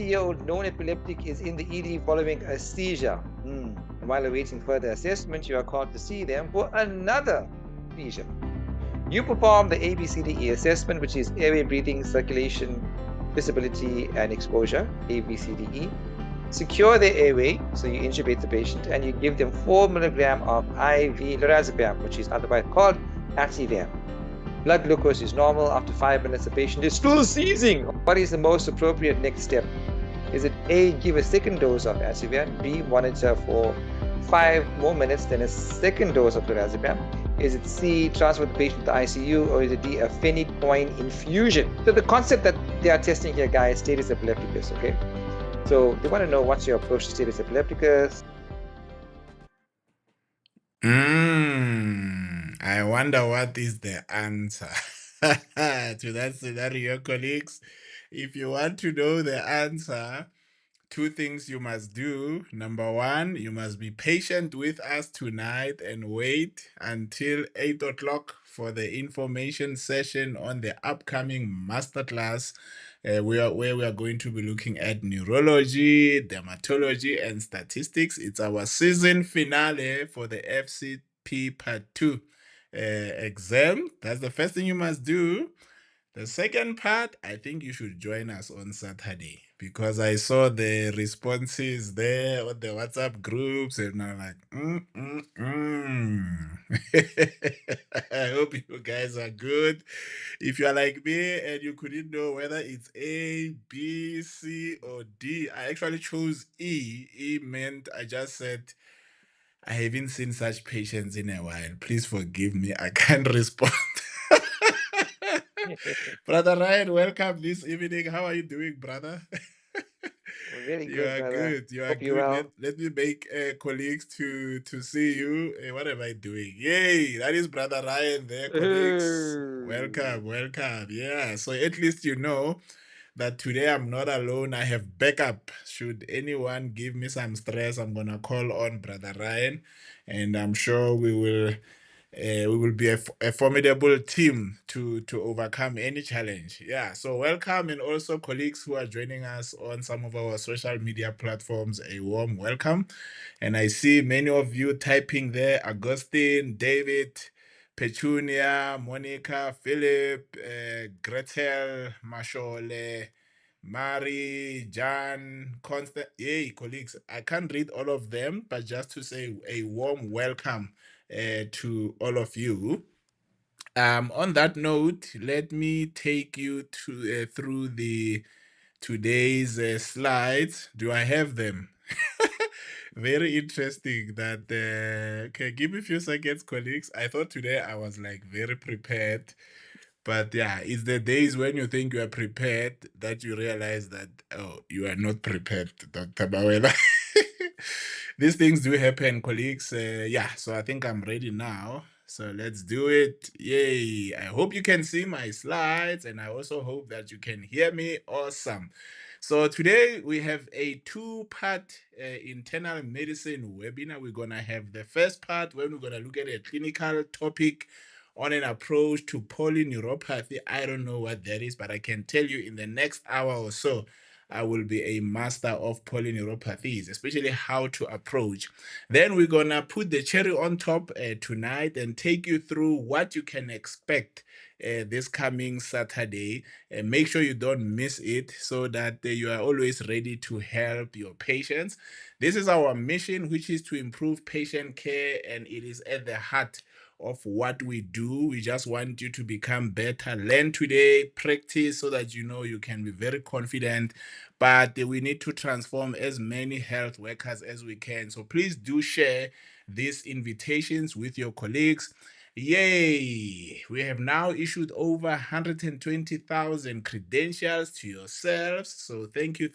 20-year-old known epileptic is in the ED following a seizure. And while awaiting further assessment, you are called to see them for another seizure. You perform the ABCDE assessment, which is airway, breathing, circulation, visibility, and exposure, ABCDE. Secure the airway, so you intubate the patient, and you give them 4 milligram of IV lorazepam, which is otherwise called Ativan. Blood glucose is normal. After 5 minutes, the patient is still seizing. What is the most appropriate next step? Is it A, give a second dose of Ativan, B, monitor for 5 more minutes, then a second dose of lorazepam? Is it C, transfer the patient to the ICU, or is it D, a phenytoin infusion? So the concept that they are testing here, guys, status epilepticus, okay? So they want to know what's your approach to status epilepticus. I wonder what is the answer to that scenario, colleagues. If you want to know the answer, 2 things you must do. Number 1, you must be patient with us tonight and wait until 8 o'clock for the information session on the upcoming masterclass, where we are going to be looking at neurology, dermatology, and statistics. It's our season finale for the FCP Part 2 exam. That's the first thing you must do. The second part, I think you should join us on Saturday, because I saw the responses there on the WhatsApp groups, and I'm like, I hope you guys are good. If you are like me and you couldn't know whether it's A, B, C, or D, I actually chose E. E meant I just said, I haven't seen such patients in a while. Please forgive me. I can't respond. Brother Ryan, welcome this evening. How are you doing, brother? Really You good, are brother. good. You are Hope you're good. well. Let me make colleagues to see you. What am I doing? Yay! That is Brother Ryan there, colleagues. Welcome, welcome. Yeah. So at least you know that today I'm not alone. I have backup. Should anyone give me some stress, I'm gonna call on Brother Ryan, and I'm sure we will be a formidable team to overcome any challenge. Yeah, so welcome, and also colleagues who are joining us on some of our social media platforms, a warm welcome. And I see many of you typing there: Augustine, David, Petunia, Monica, Philip, Gretel, Mashole, Mary, John, Constant. Hey, colleagues, I can't read all of them, but just to say a warm welcome to all of you. On that note, let me take you to through the today's slides. Do I have them? Very interesting that okay, give me a few seconds, colleagues. I thought today I was like very prepared, but yeah, it's the days when you think you are prepared that you realize that, oh, you are not prepared, Dr. Bawela. These things do happen, colleagues. Yeah, so I think I'm ready now. So let's do it. Yay. I hope you can see my slides, and I also hope that you can hear me. Awesome. So today we have a 2-part internal medicine webinar. We're going to have the first part when we're going to look at a clinical topic on an approach to polyneuropathy. I don't know what that is, but I can tell you in the next hour or so, I will be a master of polyneuropathies, especially how to approach. Then we're going to put the cherry on top tonight and take you through what you can expect this coming Saturday. Make sure you don't miss it so that you are always ready to help your patients. This is our mission, which is to improve patient care, and it is at the heart of what we do. We just want you to become better. Learn today, practice so that you know you can be very confident. But we need to transform as many health workers as we can. So please do share these invitations with your colleagues. Yay! We have now issued over 120,000 credentials to yourselves. So thank you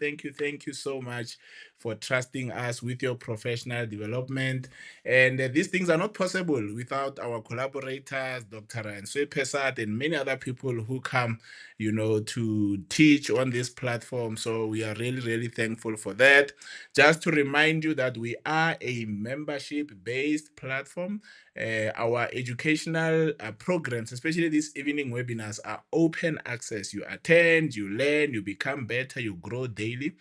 so much for trusting us with your professional development. And these things are not possible without our collaborators, Dr. Ryan Swepesat, and many other people who come, to teach on this platform. So we are really, really thankful for that. Just to remind you that we are a membership-based platform. Our education educational programs, especially these evening webinars, are open access. You attend, you learn, you become better, you grow daily.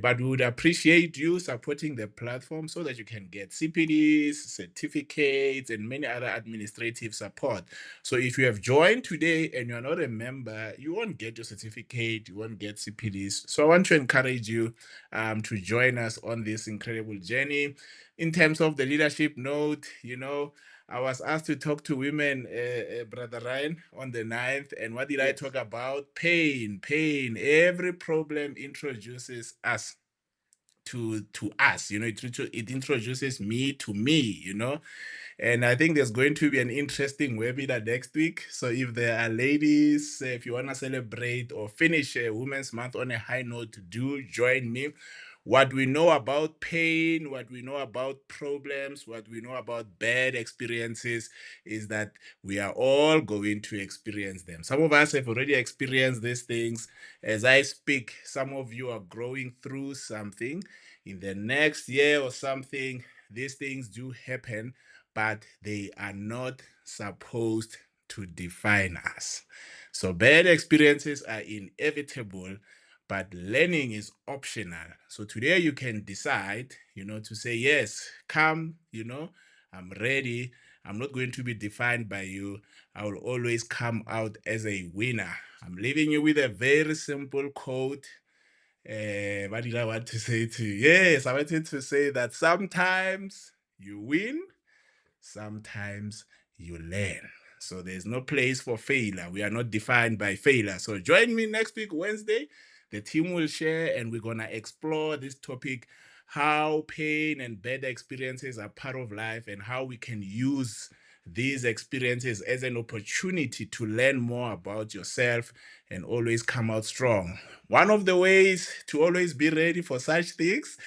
But we would appreciate you supporting the platform so that you can get CPDs, certificates, and many other administrative support. So if you have joined today and you're not a member, you won't get your certificate, you won't get CPDs. So I want to encourage you to join us on this incredible journey. In terms of the leadership note, I was asked to talk to women, Brother Ryan, on the 9th. And what did I talk about? Pain, pain. Every problem introduces us to us. It introduces me to me. And I think there's going to be an interesting webinar next week. So if there are ladies, if you want to celebrate or finish Women's Month on a high note, do join me. What we know about pain, what we know about problems, what we know about bad experiences is that we are all going to experience them. Some of us have already experienced these things. As I speak, some of you are growing through something. In the next year or something, these things do happen, but they are not supposed to define us. So bad experiences are inevitable, but learning is optional. So today you can decide, to say, yes, come, I'm ready. I'm not going to be defined by you. I will always come out as a winner. I'm leaving you with a very simple quote. What did I want to say to you? Yes, I wanted to say that sometimes you win, sometimes you learn. So there's no place for failure. We are not defined by failure. So join me next week, Wednesday. The team will share and we're going to explore this topic, how pain and bad experiences are part of life and how we can use these experiences as an opportunity to learn more about yourself and always come out strong. One of the ways to always be ready for such things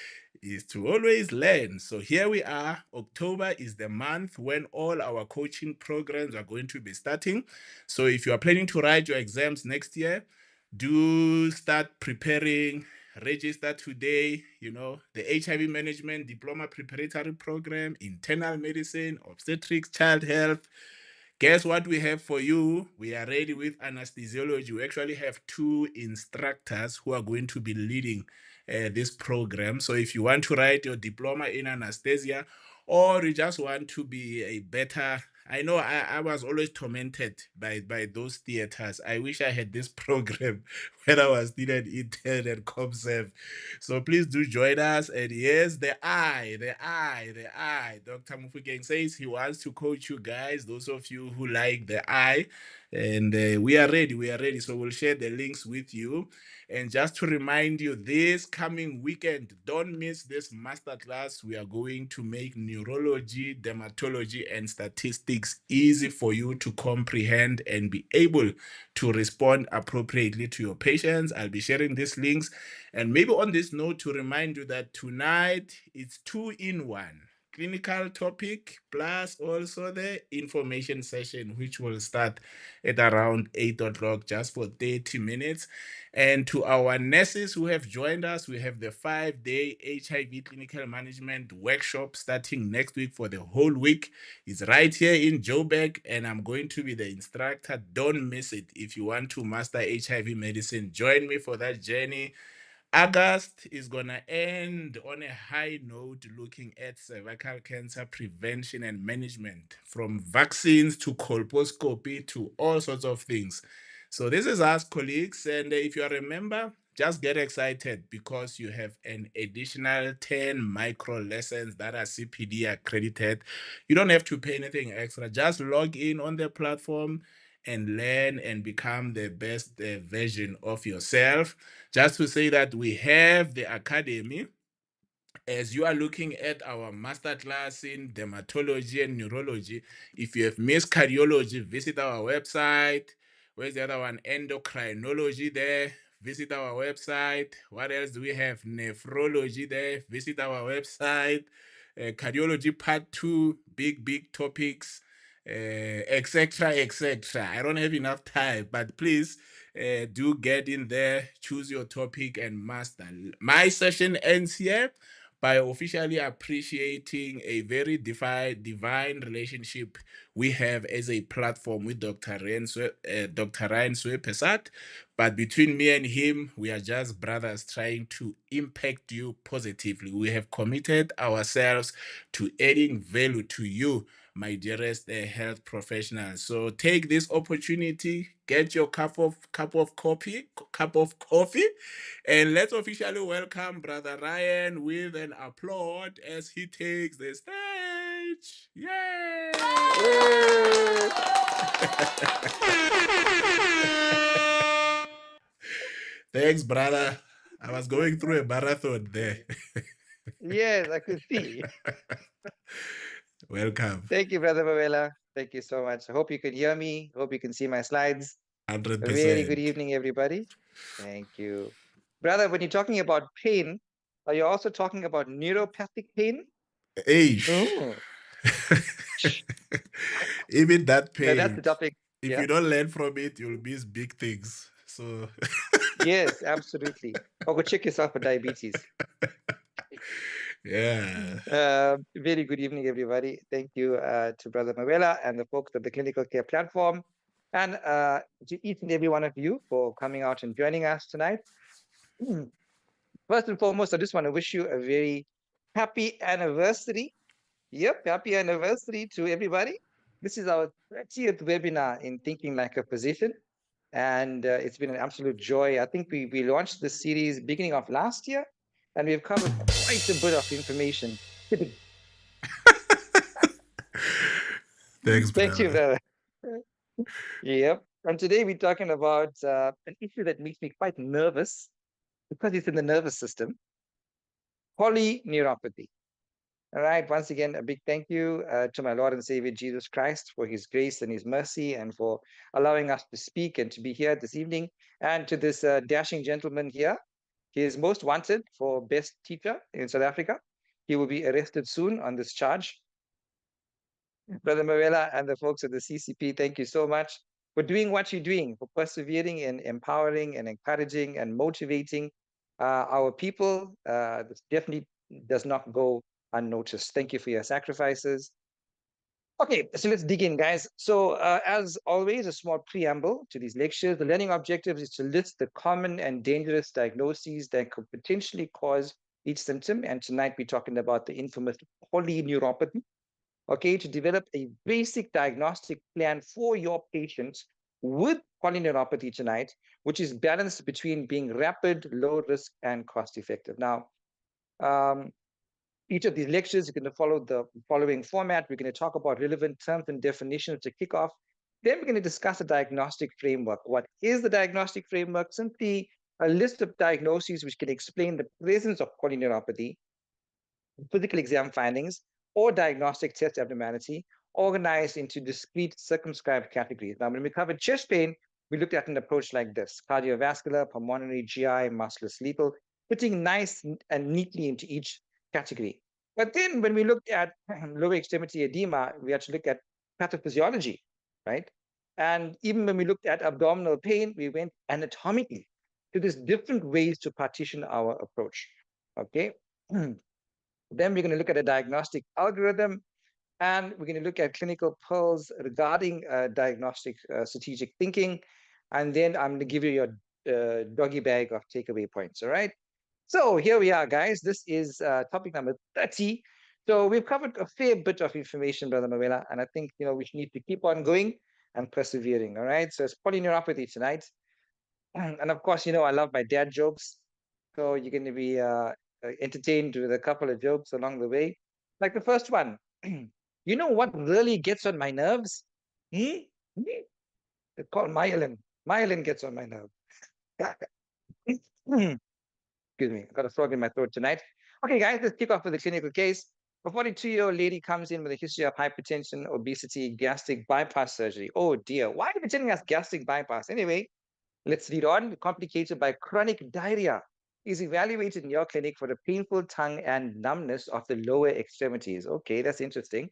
is to always learn. So here we are. October is the month when all our coaching programs are going to be starting. So if you are planning to write your exams next year, do start preparing. Register today. The HIV management diploma preparatory program, internal medicine, obstetrics, child health. Guess what we have for you? We are ready with anesthesiology. We actually have 2 instructors who are going to be leading this program. So if you want to write your diploma in anesthesia or you just want to be a better, I know I was always tormented by those theaters. I wish I had this program when I was still an intern at ComServe. So please do join us. And yes, the eye. Dr. Mufukeng says he wants to coach you guys, those of you who like the eye. And we are ready. So we'll share the links with you. And just to remind you, this coming weekend, don't miss this masterclass. We are going to make neurology, dermatology, and statistics easy for you to comprehend and be able to respond appropriately to your patients. I'll be sharing these links. And maybe on this note, to remind you that tonight it's 2 in 1. Clinical topic plus also the information session, which will start at around 8 o'clock just for 30 minutes. And to our nurses who have joined us, we have the 5-day HIV clinical management workshop starting next week for the whole week. It's right here in Joburg, and I'm going to be the instructor. Don't miss it. If you want to master HIV medicine, join me for that journey. August is going to end on a high note looking at cervical cancer prevention and management, from vaccines to colposcopy to all sorts of things. So this is us, colleagues. And if you are a member, just get excited because you have an additional 10 micro lessons that are CPD accredited. You don't have to pay anything extra. Just log in on the platform and learn and become the best version of yourself. Just to say that we have the academy. As you are looking at our masterclass in dermatology and neurology, if you have missed cardiology, visit our website. Where's the other one? Endocrinology there. Visit our website. What else do we have? Nephrology there. Visit our website. Cardiology part 2, big topics, etc. I don't have enough time, but please do get in there, choose your topic and master. My session ends here, by officially appreciating a very divine relationship we have as a platform with Dr. Ryan Swepesat. But between me and him, we are just brothers trying to impact you positively. We have committed ourselves to adding value to you, my dearest health professionals. So take this opportunity, get your cup of coffee, and let's officially welcome Brother Ryan with an applaud as he takes the stage. Yay! Thanks, brother. I was going through a marathon there. Yes, I could see. Welcome. Thank you, Brother Mawela. Thank you so much. I hope you can hear me. Hope you can see my slides. A very good 100%. evening, everybody. Thank you. Brother, when you're talking about pain, are you also talking about neuropathic pain? Aish. Oh, Even that now that's pain, the topic. if Yeah. you don't learn from it, you'll miss big things. So, Yes, absolutely. Or go check yourself for diabetes. yeah. Very good evening, everybody. Thank you to Brother Mawela and the folks at the Clinical Care Platform, and to each and every one of you for coming out and joining us tonight. First and foremost, I just want to wish you a very happy anniversary. Yep, happy anniversary to everybody. This is our 30th webinar in Thinking Like a Physician, and it's been an absolute joy. I think we launched this series beginning of last year, and we've covered quite a bit of information. Thanks, Thank you, brother. brother. Yep. And today we're talking about an issue that makes me quite nervous because it's in the nervous system, polyneuropathy. All right. Once again, a big thank you to my Lord and Savior Jesus Christ for his grace and his mercy and for allowing us to speak and to be here this evening. And to this dashing gentleman here, he is most wanted for best teacher in South Africa. He will be arrested soon on this charge. Brother Mawela and the folks at the CCP, thank you so much for doing what you're doing, for persevering and empowering and encouraging and motivating our people. This definitely does not go unnoticed. Thank you for your sacrifices. Okay, so let's dig in, guys. So, as always, a small preamble to these lectures. The learning objective is to list the common and dangerous diagnoses that could potentially cause each symptom. And tonight we're talking about the infamous polyneuropathy. Okay, to develop a basic diagnostic plan for your patients with polyneuropathy tonight, which is balanced between being rapid, low risk, and cost effective. Now, um, each of these lectures, you're going to follow the following format. We're going to talk about relevant terms and definitions to kick off. Then we're going to discuss a diagnostic framework. What is the diagnostic framework? Simply a list of diagnoses which can explain the presence of polyneuropathy, physical exam findings, or diagnostic test abnormality organized into discrete circumscribed categories. Now, when we covered chest pain, we looked at an approach like this: cardiovascular, pulmonary, GI, musculoskeletal, fitting nice and neatly into each category. But then when we looked at lower extremity edema, we had to look at pathophysiology, right? And even when we looked at abdominal pain, we went anatomically to these different ways to partition our approach, okay? Then we're going to look at a diagnostic algorithm, and we're going to look at clinical pearls regarding diagnostic strategic thinking. And then I'm going to give you your doggy bag of takeaway points. All right. So here we are, guys. This is topic number 30. So we've covered a fair bit of information, Brother Mawela, and I think we need to keep on going and persevering. All right. So it's polyneuropathy tonight. And of course, I love my dad jokes. So you're going to be entertained with a couple of jokes along the way. Like the first one, you know what really gets on my nerves? Hmm? Hmm? It's called myelin. Myelin gets on my nerve. Excuse me, I've got a frog in my throat tonight. Okay, guys, let's kick off with the clinical case. A 42-year-old lady comes in with a history of hypertension, obesity, gastric bypass surgery. Oh dear, why are you telling us gastric bypass? Anyway, let's read on. Complicated by chronic diarrhea, is evaluated in your clinic for the painful tongue and numbness of the lower extremities. Okay, that's interesting.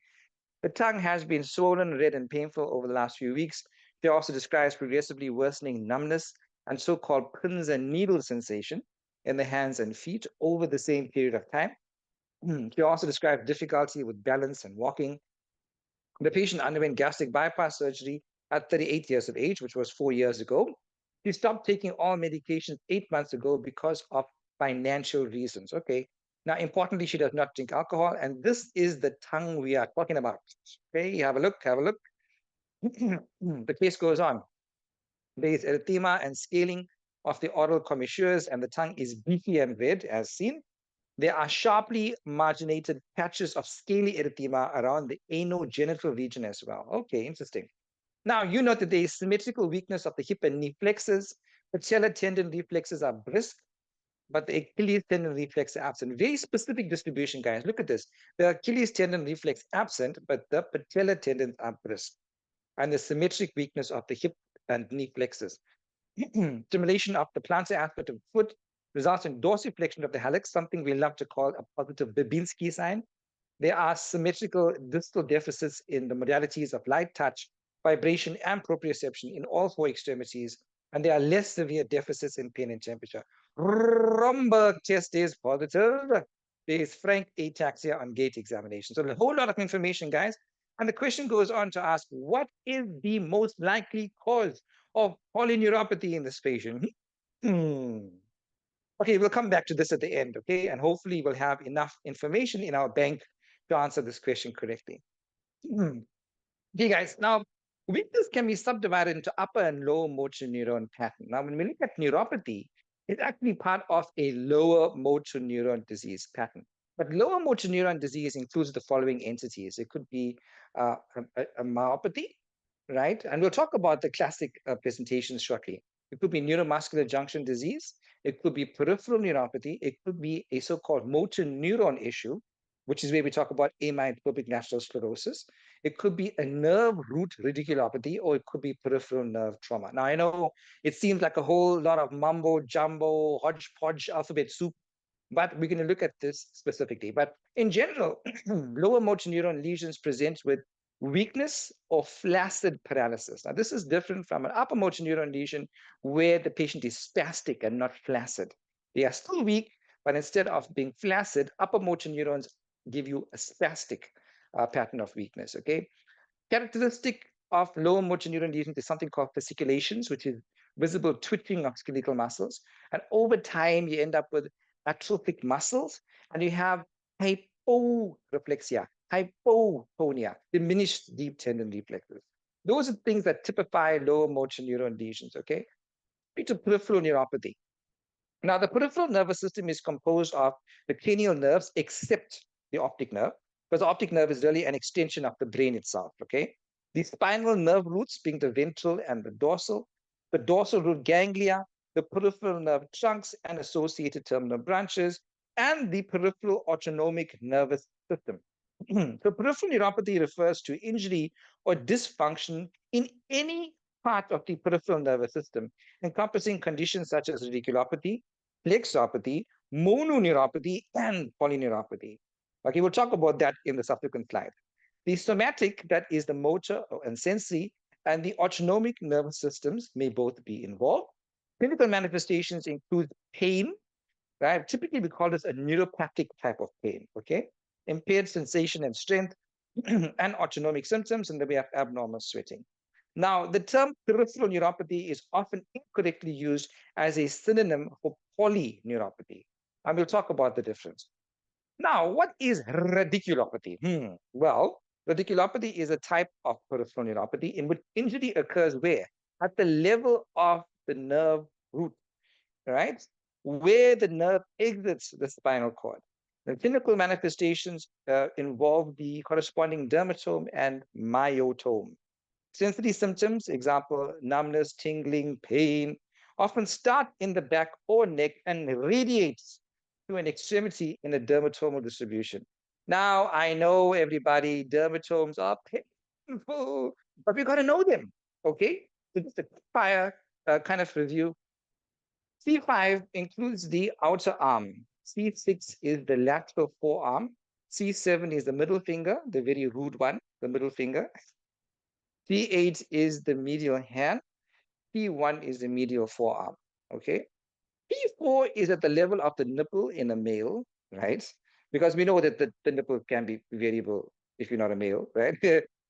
The tongue has been swollen, red, and painful over the last few weeks. She also describes progressively worsening numbness and so-called pins and needles sensation in the hands and feet over the same period of time. She also described difficulty with balance and walking. The patient underwent gastric bypass surgery at 38 years of age, which was 4 years ago. She stopped taking all medications 8 months ago because of financial reasons. Okay. Now, importantly, she does not drink alcohol, and this is the tongue we are talking about. Okay, have a look, have a look. The case goes on. There is erythema and scaling of the oral commissures, and the tongue is beefy and red, as seen. There are sharply marginated patches of scaly erythema around the anogenital region as well. Okay, interesting. Now, you note that there is symmetrical weakness of the hip and knee flexors. Patellar tendon reflexes are brisk, but the Achilles tendon reflex are absent. Very specific distribution, guys. Look at this. The Achilles tendon reflex absent, but the patellar tendons are brisk. And the symmetric weakness of the hip and knee flexors. Stimulation of the plantar aspect of the foot results in dorsiflexion of the hallux, something we love to call a positive Babinski sign. There are symmetrical distal deficits in the modalities of light touch, vibration, and proprioception in all four extremities, and there are less severe deficits in pain and temperature. Romberg test is positive. There is frank ataxia on gait examination. So a whole lot of information, guys. And the question goes on to ask, what is the most likely cause of polyneuropathy in this patient? Okay, we'll come back to this at the end, okay? And hopefully we'll have enough information in our bank to answer this question correctly. Okay, guys, now weakness can be subdivided into upper and lower motor neuron pattern. Now, when we look at neuropathy, it's actually part of a lower motor neuron disease pattern. But lower motor neuron disease includes the following entities. It could be a myopathy, right? And we'll talk about the classic presentations shortly. It could be neuromuscular junction disease. It could be peripheral neuropathy. It could be a so-called motor neuron issue, which is where we talk about amyotrophic lateral sclerosis. It could be a nerve root radiculopathy, or it could be peripheral nerve trauma. Now, I know it seems like a whole lot of mumbo jumbo, hodgepodge alphabet soup, but we're going to look at this specifically. But in general, lower motor neuron lesions present with weakness or flaccid paralysis. Now, this is different from an upper motor neuron lesion where the patient is spastic and not flaccid. They are still weak, but instead of being flaccid, upper motor neurons give you a spastic pattern of weakness, okay? Characteristic of lower motor neuron lesions is something called fasciculations, which is visible twitching of skeletal muscles. And over time, you end up with atrophic muscles, and you have hyporeflexia, hypotonia, diminished deep tendon reflexes. Those are things that typify lower motor neuron lesions, okay? To peripheral neuropathy. Now, the peripheral nervous system is composed of the cranial nerves, except the optic nerve, because the optic nerve is really an extension of the brain itself, okay? The spinal nerve roots being the ventral and the dorsal root ganglia, the peripheral nerve trunks and associated terminal branches, and the peripheral autonomic nervous system. So peripheral neuropathy refers to injury or dysfunction in any part of the peripheral nervous system, encompassing conditions such as radiculopathy, plexopathy, mononeuropathy, and polyneuropathy. Okay, we'll talk about that in the subsequent slide. The somatic, that is the motor and sensory, and the autonomic nervous systems may both be involved. Clinical manifestations include pain, right? Typically, we call this a neuropathic type of pain, okay? Impaired sensation and strength, and autonomic symptoms, and then we have abnormal sweating. Now, the term peripheral neuropathy is often incorrectly used as a synonym for polyneuropathy, and we'll talk about the difference. Now, what is radiculopathy? Well, radiculopathy is a type of peripheral neuropathy in which injury occurs where? At the level of the nerve root, right? Where the nerve exits the spinal cord. The clinical manifestations involve the corresponding dermatome and myotome. Sensory symptoms, example, numbness, tingling, pain, often start in the back or neck and radiates to an extremity in a dermatomal distribution. Now, I know everybody, dermatomes are painful, but we got to know them, okay? So just a fire kind of review. C5 includes the outer arm. C6 is the lateral forearm. C7 is the middle finger, the very rude one, the middle finger. C8 is the medial hand. P1 is the medial forearm, okay? P4 is at the level of the nipple in a male, right? because we know that the nipple can be variable if you're not a male, right?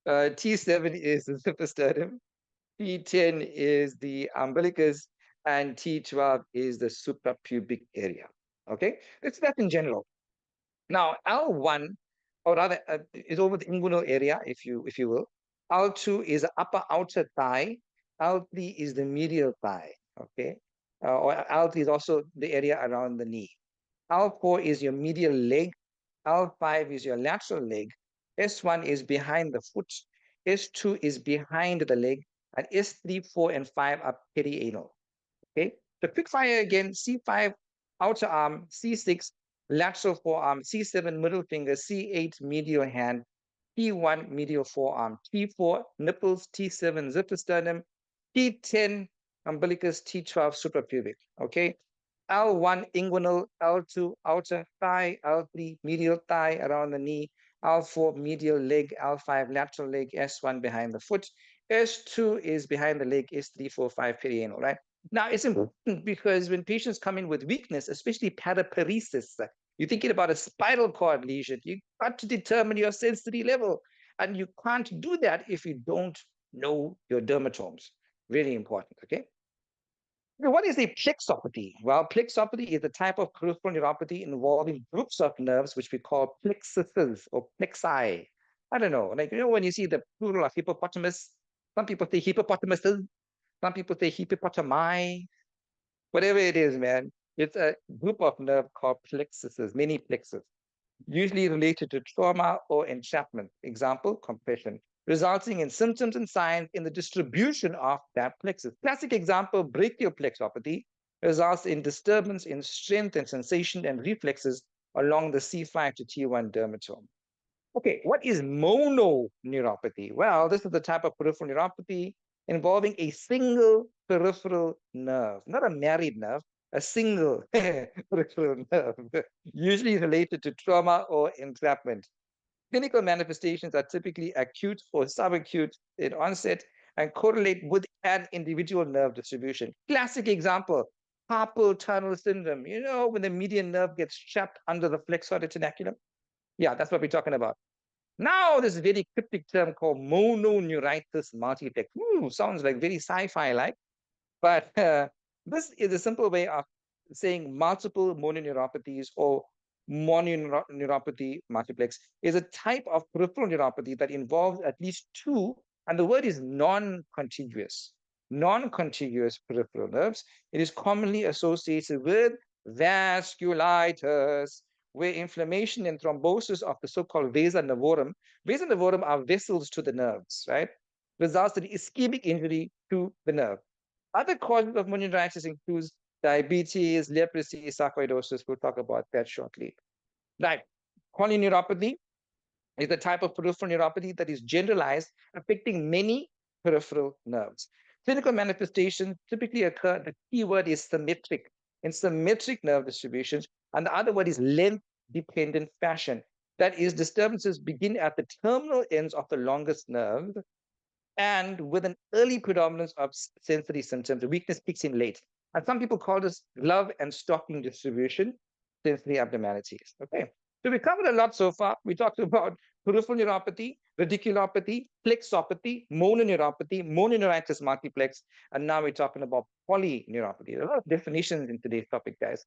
T7 is the suprasternum, T10 is the umbilicus, and T12 is the suprapubic area. Okay, that's in general. Now, L1, or rather, is over the inguinal area, if you will. L2 is the upper outer thigh. L3 is the medial thigh. Okay, or L3 is also the area around the knee. L4 is your medial leg. L5 is your lateral leg. S1 is behind the foot. S2 is behind the leg, and S3, 4, and 5 are perianal. Okay, the quick fire again: C5 outer arm, C6 lateral forearm, C7 middle finger, C8 medial hand, T1 medial forearm, T4 nipples, T7 ziposternum, T10 umbilicus, T12 suprapubic. Okay, L1 inguinal, L2 outer thigh, L3 medial thigh around the knee, L4 medial leg, L5 lateral leg, S1 behind the foot, S2 is behind the leg, S3, 4, 5 perianal, right? Now, it's important because when patients come in with weakness, especially paraparesis, you're thinking about a spinal cord lesion, you got to determine your sensitivity level. And you can't do that if you don't know your dermatomes. Really important, okay? What is a plexopathy? Well, plexopathy is a type of peripheral neuropathy involving groups of nerves, which we call plexuses or plexi. I don't know, like, when you see the plural of hippopotamus, some people say hippopotamuses, some people say hippopotami, whatever it is, man. It's a group of nerve called plexuses, many plexus, usually related to trauma or entrapment. Example, compression, resulting in symptoms and signs in the distribution of that plexus. Classic example, brachial plexopathy results in disturbance in strength and sensation and reflexes along the C5 to T1 dermatome. Okay, what is mononeuropathy? Well, this is the type of peripheral neuropathy involving a single peripheral nerve, not a married nerve, a single peripheral nerve, usually related to trauma or entrapment. Clinical manifestations are typically acute or subacute in onset and correlate with an individual nerve distribution. Classic example, carpal tunnel syndrome. You know, when the median nerve gets trapped under the flexor retinaculum? Yeah, that's what we're talking about. Now, this very cryptic term called mononeuritis multiplex. Ooh, sounds like very sci-fi like, but this is a simple way of saying multiple mononeuropathies or mononeuropathy multiplex is a type of peripheral neuropathy that involves at least two, and the word is non-contiguous. Non-contiguous peripheral nerves. It is commonly associated with vasculitis, where inflammation and thrombosis of the so-called vasa navorum are vessels to the nerves, right? Results in ischemic injury to the nerve. Other causes of meningitis include diabetes, leprosy, sarcoidosis. We'll talk about that shortly. Right. Polyneuropathy is the type of peripheral neuropathy that is generalized, affecting many peripheral nerves. Clinical manifestations typically occur, the key word is symmetric, in symmetric nerve distributions, and the other word is length-dependent fashion. That is, disturbances begin at the terminal ends of the longest nerve, and with an early predominance of sensory symptoms. The weakness kicks in late. And some people call this glove and stocking distribution, sensory abnormalities. Okay. So we covered a lot so far. We talked about peripheral neuropathy, radiculopathy, plexopathy, mononeuropathy, mononeuritis multiplex, and now we're talking about polyneuropathy. A lot of definitions in today's topic, guys.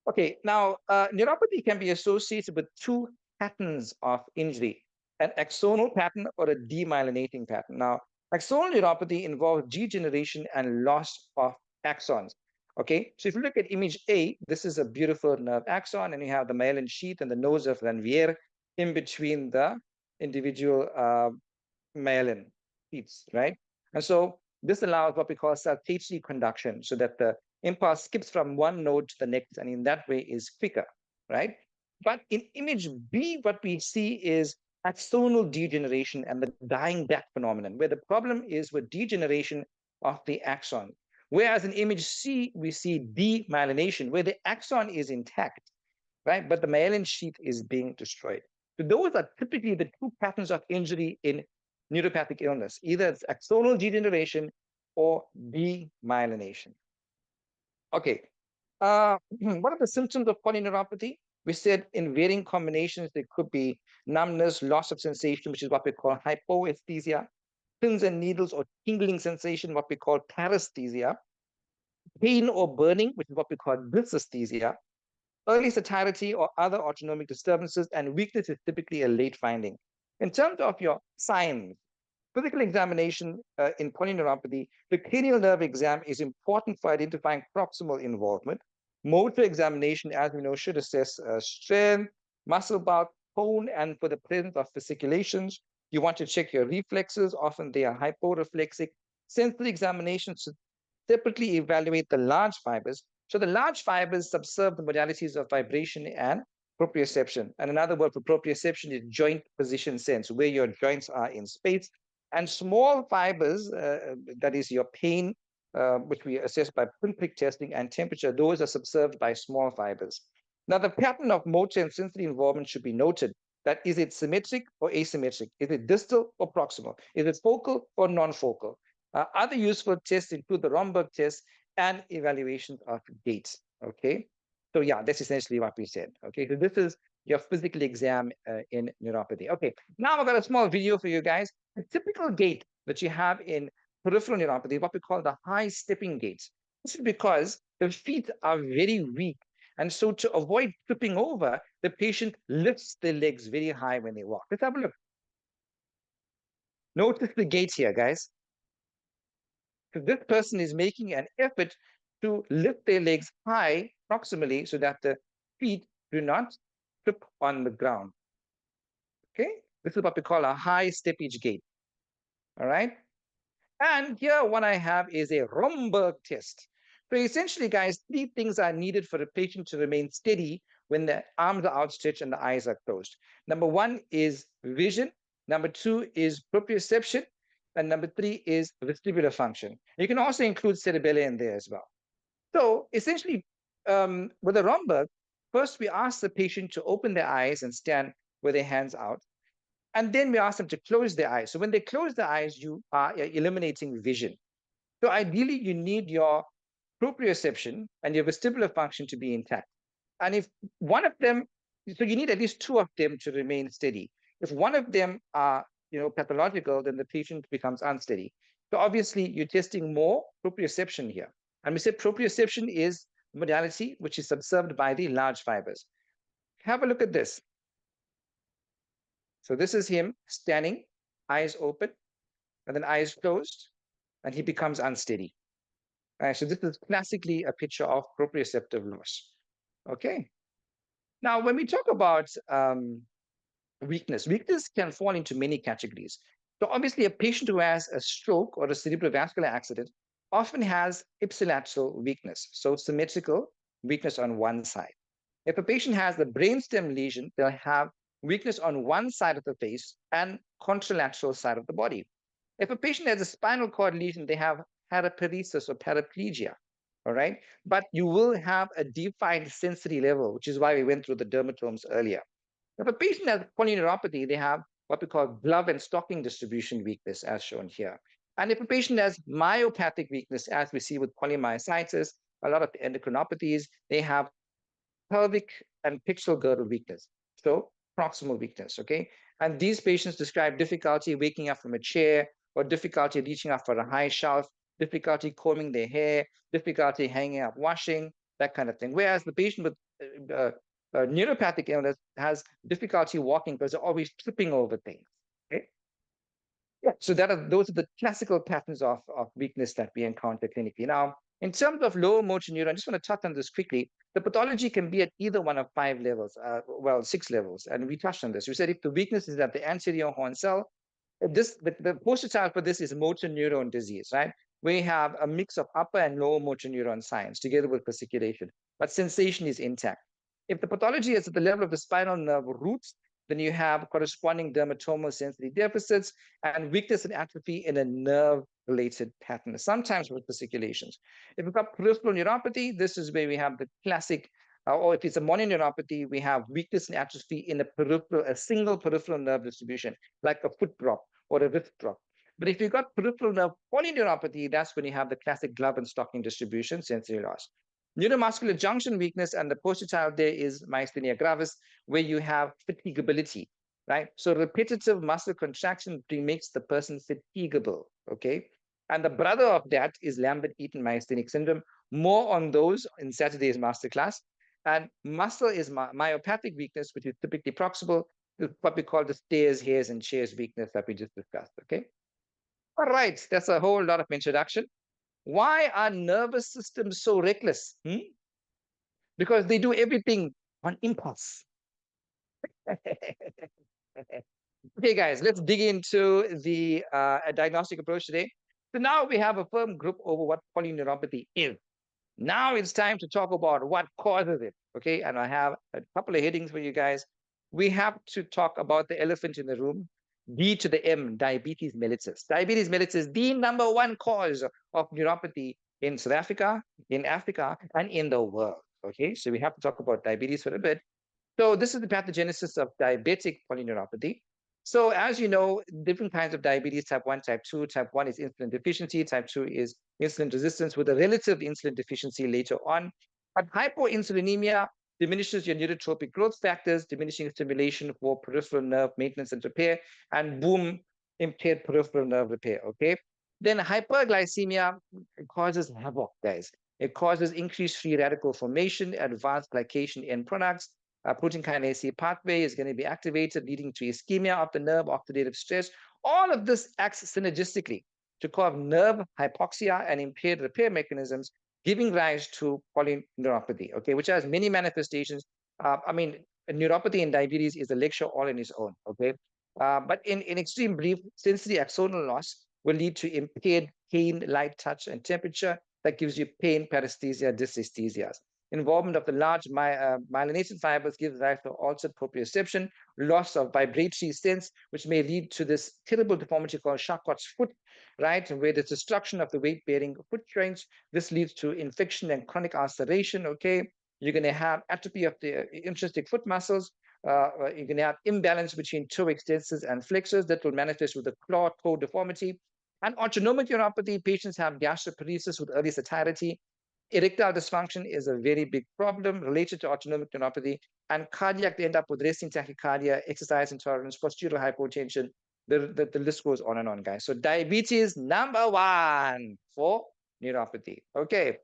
Okay, now neuropathy can be associated with two patterns of injury, an axonal pattern or a demyelinating pattern. Now, axonal neuropathy involves degeneration and loss of axons. Okay, so if you look at image A, this is a beautiful nerve axon, and you have the myelin sheath and the nose of Ranvier in between the individual myelin sheaths, right? And so this allows what we call saltatory conduction, so that the impulse skips from one node to the next, and in that way is quicker, right? But in image B, what we see is axonal degeneration and the dying back phenomenon, where the problem is with degeneration of the axon. Whereas in image C, we see demyelination, where the axon is intact, right? But the myelin sheath is being destroyed. So those are typically the two patterns of injury in neuropathic illness. Either it's axonal degeneration or demyelination. Okay. What are the symptoms of polyneuropathy? We said in varying combinations, there could be numbness, loss of sensation, which is what we call hypoesthesia, pins and needles or tingling sensation, what we call paresthesia, pain or burning, which is what we call dysesthesia, early satiety or other autonomic disturbances, and weakness is typically a late finding. In terms of your signs, physical examination in polyneuropathy, the cranial nerve exam is important for identifying proximal involvement. Motor examination, as we know, should assess strength, muscle bulk, tone, and for the presence of fasciculations. You want to check your reflexes. Often they are hyporeflexic. Sensory examination should separately evaluate the large fibers. So the large fibers subserve the modalities of vibration and proprioception. And another word for proprioception is joint position sense, where your joints are in space. And small fibers, that is your pain, which we assess by pinprick testing, and temperature, those are subserved by small fibers. Now, the pattern of motor and sensory involvement should be noted. That is it symmetric or asymmetric? Is it distal or proximal? Is it focal or non-focal? Other useful tests include the Romberg test and evaluations of gait. Okay, so yeah, that's essentially what we said. Okay, so this is your physical exam in neuropathy. Okay, now I've got a small video for you guys. The typical gait that you have in peripheral neuropathy, what we call the high stepping gait. This is because the feet are very weak. And so to avoid tripping over, the patient lifts their legs very high when they walk. Let's have a look. Notice the gait here, guys. So this person is making an effort to lift their legs high proximally so that the feet do not trip on the ground. Okay, this is what we call a high steppage gait. All right, and here what I have is a Romberg test. So essentially, guys, three things are needed for the patient to remain steady when the arms are outstretched and the eyes are closed. Number one is vision. Number two is proprioception. And number three is vestibular function. You can also include cerebellar in there as well. So essentially, with the Romberg, first we ask the patient to open their eyes and stand with their hands out. And then we ask them to close their eyes. So when they close their eyes, you are eliminating vision. So ideally, you need your proprioception and your vestibular function to be intact. And if one of them, so you need at least two of them to remain steady. If one of them are pathological, then the patient becomes unsteady. So obviously, you're testing more proprioception here. And we said proprioception is modality which is observed by the large fibers. Have a look at this. So this is him standing, eyes open, and then eyes closed, and he becomes unsteady. So this is classically a picture of proprioceptive loss. Okay. Now, when we talk about weakness can fall into many categories. So obviously, a patient who has a stroke or a cerebrovascular accident often has ipsilateral weakness, so symmetrical weakness on one side. If a patient has a brainstem lesion, they'll have weakness on one side of the face and contralateral side of the body. If a patient has a spinal cord lesion, they have paraparesis or paraplegia, all right? But you will have a defined sensory level, which is why we went through the dermatomes earlier. If a patient has polyneuropathy, they have what we call glove and stocking distribution weakness, as shown here. And if a patient has myopathic weakness, as we see with polymyositis, a lot of the endocrinopathies, they have pelvic and pixal girdle weakness. So proximal weakness, okay? And these patients describe difficulty waking up from a chair or difficulty reaching up for a high shelf, difficulty combing their hair, difficulty hanging up washing, that kind of thing. Whereas the patient with neuropathic illness has difficulty walking because they're always tripping over things. Okay? Yeah. So those are the classical patterns of weakness that we encounter clinically. Now, in terms of lower motor neuron, I just want to touch on this quickly. The pathology can be at either one of 5 levels, well, 6 levels, and we touched on this. We said if the weakness is at the anterior horn cell, the poster child for this is motor neuron disease, right? We have a mix of upper and lower motor neuron signs together with fasciculation, but sensation is intact. If the pathology is at the level of the spinal nerve roots, then you have corresponding dermatomal sensory deficits and weakness and atrophy in a nerve-related pattern, sometimes with fasciculations. If we've got peripheral neuropathy, this is where we have the classic, or if it's a mononeuropathy, we have weakness and atrophy in a single peripheral nerve distribution, like a foot drop or a wrist drop. But if you've got peripheral nerve polyneuropathy, that's when you have the classic glove and stocking distribution sensory loss. Neuromuscular junction weakness, and the poster child there is myasthenia gravis, where you have fatigability, right? So repetitive muscle contraction makes the person fatigable, okay? And the brother of that is Lambert-Eaton myasthenic syndrome. More on those in Saturday's masterclass. And muscle is myopathic weakness, which is typically proximal, what we call the stairs, hairs, and chairs weakness that we just discussed, okay? All right, that's a whole lot of introduction. Why are nervous systems so reckless? Because they do everything on impulse. Okay, guys, let's dig into the diagnostic approach today. So now we have a firm grip over what polyneuropathy is. Now it's time to talk about what causes it. Okay, and I have a couple of headings for you guys. We have to talk about the elephant in the room. D to the M, diabetes mellitus. Diabetes mellitus, the number one cause of neuropathy in South Africa, in Africa, and in the world. Okay, so we have to talk about diabetes for a bit. So this is the pathogenesis of diabetic polyneuropathy. So as you know, different kinds of diabetes, type 1, type 2. Type 1 is insulin deficiency, type 2 is insulin resistance with a relative insulin deficiency later on. But hypoinsulinemia diminishes your neurotropic growth factors, diminishing stimulation for peripheral nerve maintenance and repair, and boom, impaired peripheral nerve repair, okay? Then hyperglycemia causes havoc, guys. It causes increased free radical formation, advanced glycation end products, protein kinase C pathway is going to be activated, leading to ischemia of the nerve, oxidative stress. All of this acts synergistically to cause nerve hypoxia and impaired repair mechanisms, giving rise to polyneuropathy, okay, which has many manifestations. I mean, neuropathy and diabetes is a lecture all in its own, okay? But in extreme brief, sensory axonal loss will lead to impaired pain, light touch, and temperature that gives you pain, paresthesia, dysesthesias. Involvement of the large myelination fibers gives rise to altered proprioception, loss of vibratory sense, which may lead to this terrible deformity called Charcot's foot, right? And where there's destruction of the weight-bearing foot joints. This leads to infection and chronic ulceration, okay? You're going to have atrophy of the intrinsic foot muscles. You're going to have imbalance between toe extensors and flexors that will manifest with a claw toe deformity. And autonomic neuropathy, patients have gastroparesis with early satiety. Erectile dysfunction is a very big problem related to autonomic neuropathy, and cardiac, they end up with resting tachycardia, exercise intolerance, postural hypotension. The list goes on and on, guys. So diabetes, number one for neuropathy. Okay.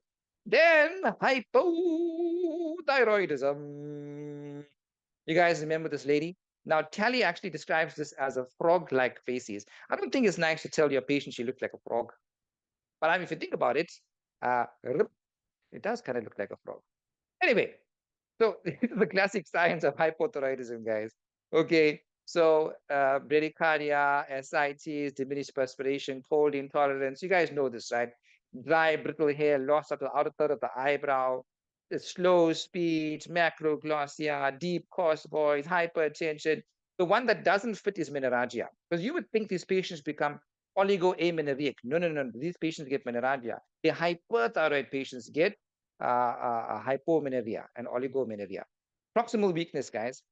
Then hypothyroidism. You guys remember this lady? Now, Tally actually describes this as a frog-like faces. I don't think it's nice to tell your patient she looks like a frog. But I mean, if you think about it, it does kind of look like a frog. Anyway, so this is the classic signs of hypothyroidism, guys. Okay, so bradycardia, ascites, diminished perspiration, cold intolerance. You guys know this, right? Dry, brittle hair, loss of the outer third of the eyebrow, the slow speech, macroglossia, deep coarse voice, hypertension. The one that doesn't fit is menorrhagia, because you would think these patients become oligoamenorrheic. No, no, no. These patients get menorrhagia. The hyperthyroid patients get hypomenorrhea and oligomenorrhea. Proximal weakness, guys,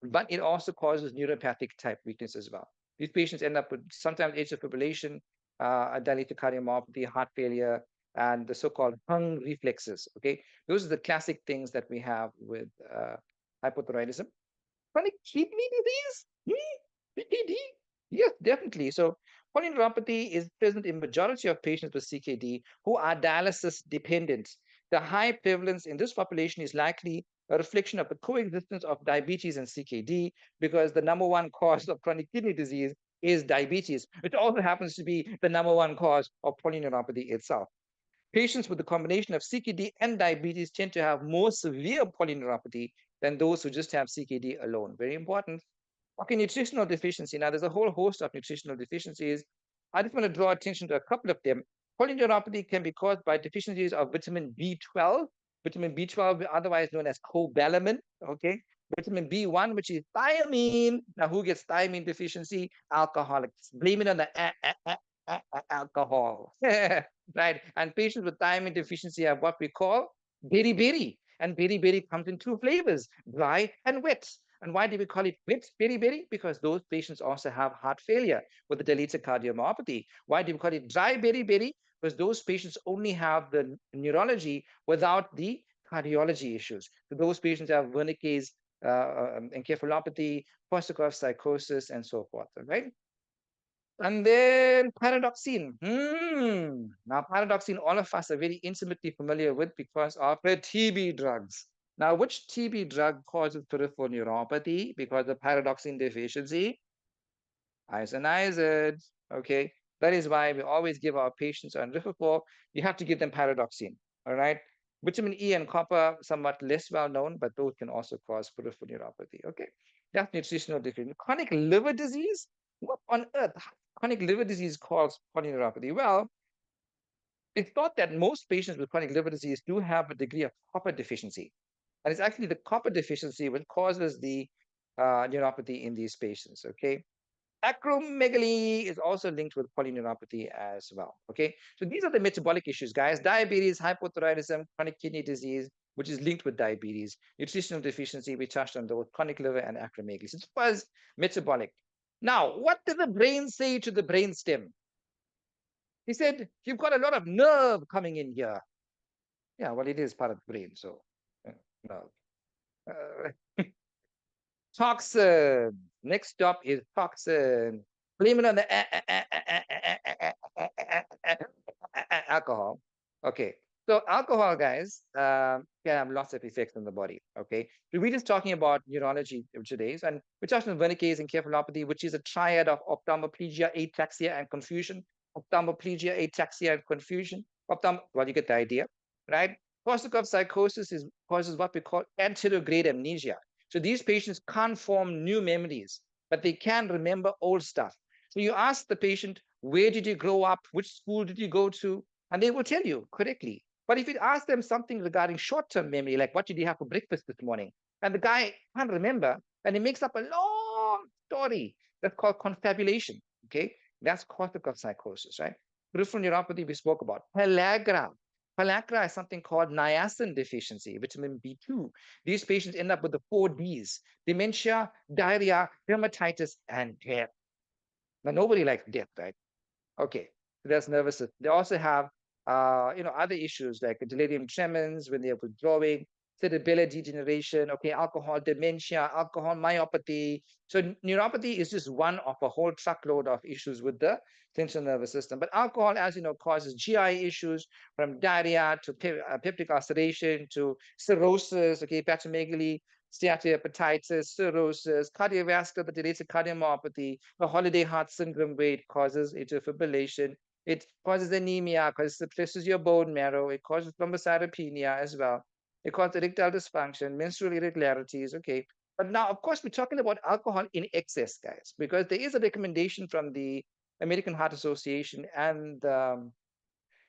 but it also causes neuropathic type weakness as well. These patients end up with sometimes atrial fibrillation, dilated cardiomyopathy, heart failure, and the so-called hung reflexes. Okay, those are the classic things that we have with hypothyroidism. Chronic kidney disease? CKD? Yes, definitely. So polyneuropathy is present in majority of patients with CKD who are dialysis dependent. The high prevalence in this population is likely a reflection of the coexistence of diabetes and CKD, because the number one cause of chronic kidney disease is diabetes. It also happens to be the number one cause of polyneuropathy itself. Patients with the combination of CKD and diabetes tend to have more severe polyneuropathy than those who just have CKD alone. Very important. Okay, nutritional deficiency. Now, there's a whole host of nutritional deficiencies. I just want to draw attention to a couple of them. Polyneuropathy can be caused by deficiencies of vitamin B12, vitamin B12, otherwise known as cobalamin, okay? Vitamin B1, which is thiamine. Now, who gets thiamine deficiency? Alcoholics. Blame it on the alcohol, right? And patients with thiamine deficiency have what we call beriberi. And beriberi comes in two flavors, dry and wet. And why do we call it wet beriberi? Because those patients also have heart failure with the dilated cardiomyopathy. Why do we call it dry beriberi? because those patients only have the neurology without the cardiology issues. So those patients have Wernicke's encephalopathy, Korsakoff psychosis, and so forth, right? And then paradoxine. Now, paradoxine, all of us are very intimately familiar with because of the TB drugs. Now, which TB drug causes peripheral neuropathy because of paradoxine deficiency? Isoniazid. Okay. That is why we always give our patients on Rifapor, you have to give them paradoxine. All right. Vitamin E and copper, somewhat less well known, but those can also cause peripheral neuropathy. Okay. That's nutritional deficiency. Chronic liver disease? What on earth? Chronic liver disease causes polyneuropathy? Well, it's thought that most patients with chronic liver disease do have a degree of copper deficiency. And it's actually the copper deficiency which causes the neuropathy in these patients. Okay. Acromegaly is also linked with polyneuropathy as well. Okay, so these are the metabolic issues, guys. Diabetes, hypothyroidism, chronic kidney disease, which is linked with diabetes, nutritional deficiency, we touched on those, chronic liver, and acromegaly. So it was metabolic. Now, what did the brain say to the brainstem? He said, you've got a lot of nerve coming in here. Yeah, well, it is part of the brain, so nerve. Toxin. Next stop is toxin. Blame it on the alcohol. Okay. So alcohol, guys, can have lots of effects on the body. Okay. So we're just talking about neurology today. And we're talking about Wernicke's encephalopathy, which is a triad of ophthalmoplegia, ataxia, and confusion. Ophthalmoplegia, ataxia, and confusion. Well, you get the idea, right? Korsakoff psychosis causes what we call anterograde amnesia. So these patients can't form new memories, but they can remember old stuff. So you ask the patient, where did you grow up? Which school did you go to? And they will tell you correctly. But if you ask them something regarding short-term memory, like what did you have for breakfast this morning? And the guy can't remember, and he makes up a long story. That's called confabulation. Okay. That's Korsakoff psychosis, right? Peripheral neuropathy we spoke about. Pellagra. Pellagra is something called niacin deficiency, vitamin B2. These patients end up with the 4Ds: dementia, diarrhea, dermatitis, and death. Now, nobody likes death, right? Okay, so that's nervous system. They also have, other issues like delirium tremens when they're withdrawing, cerebellar degeneration, okay, alcohol dementia, alcohol myopathy. So neuropathy is just one of a whole truckload of issues with the central nervous system. But alcohol, as you know, causes GI issues from diarrhea to peptic ulceration to cirrhosis, okay, hepatomegaly, steatohepatitis, cirrhosis, cardiovascular that relates to cardiomyopathy, the holiday heart syndrome, where it causes atrial fibrillation, it causes anemia because it suppresses your bone marrow, it causes thrombocytopenia as well, it causes erectile dysfunction, menstrual irregularities, okay. But now, of course, we're talking about alcohol in excess, guys, because there is a recommendation from the American Heart Association and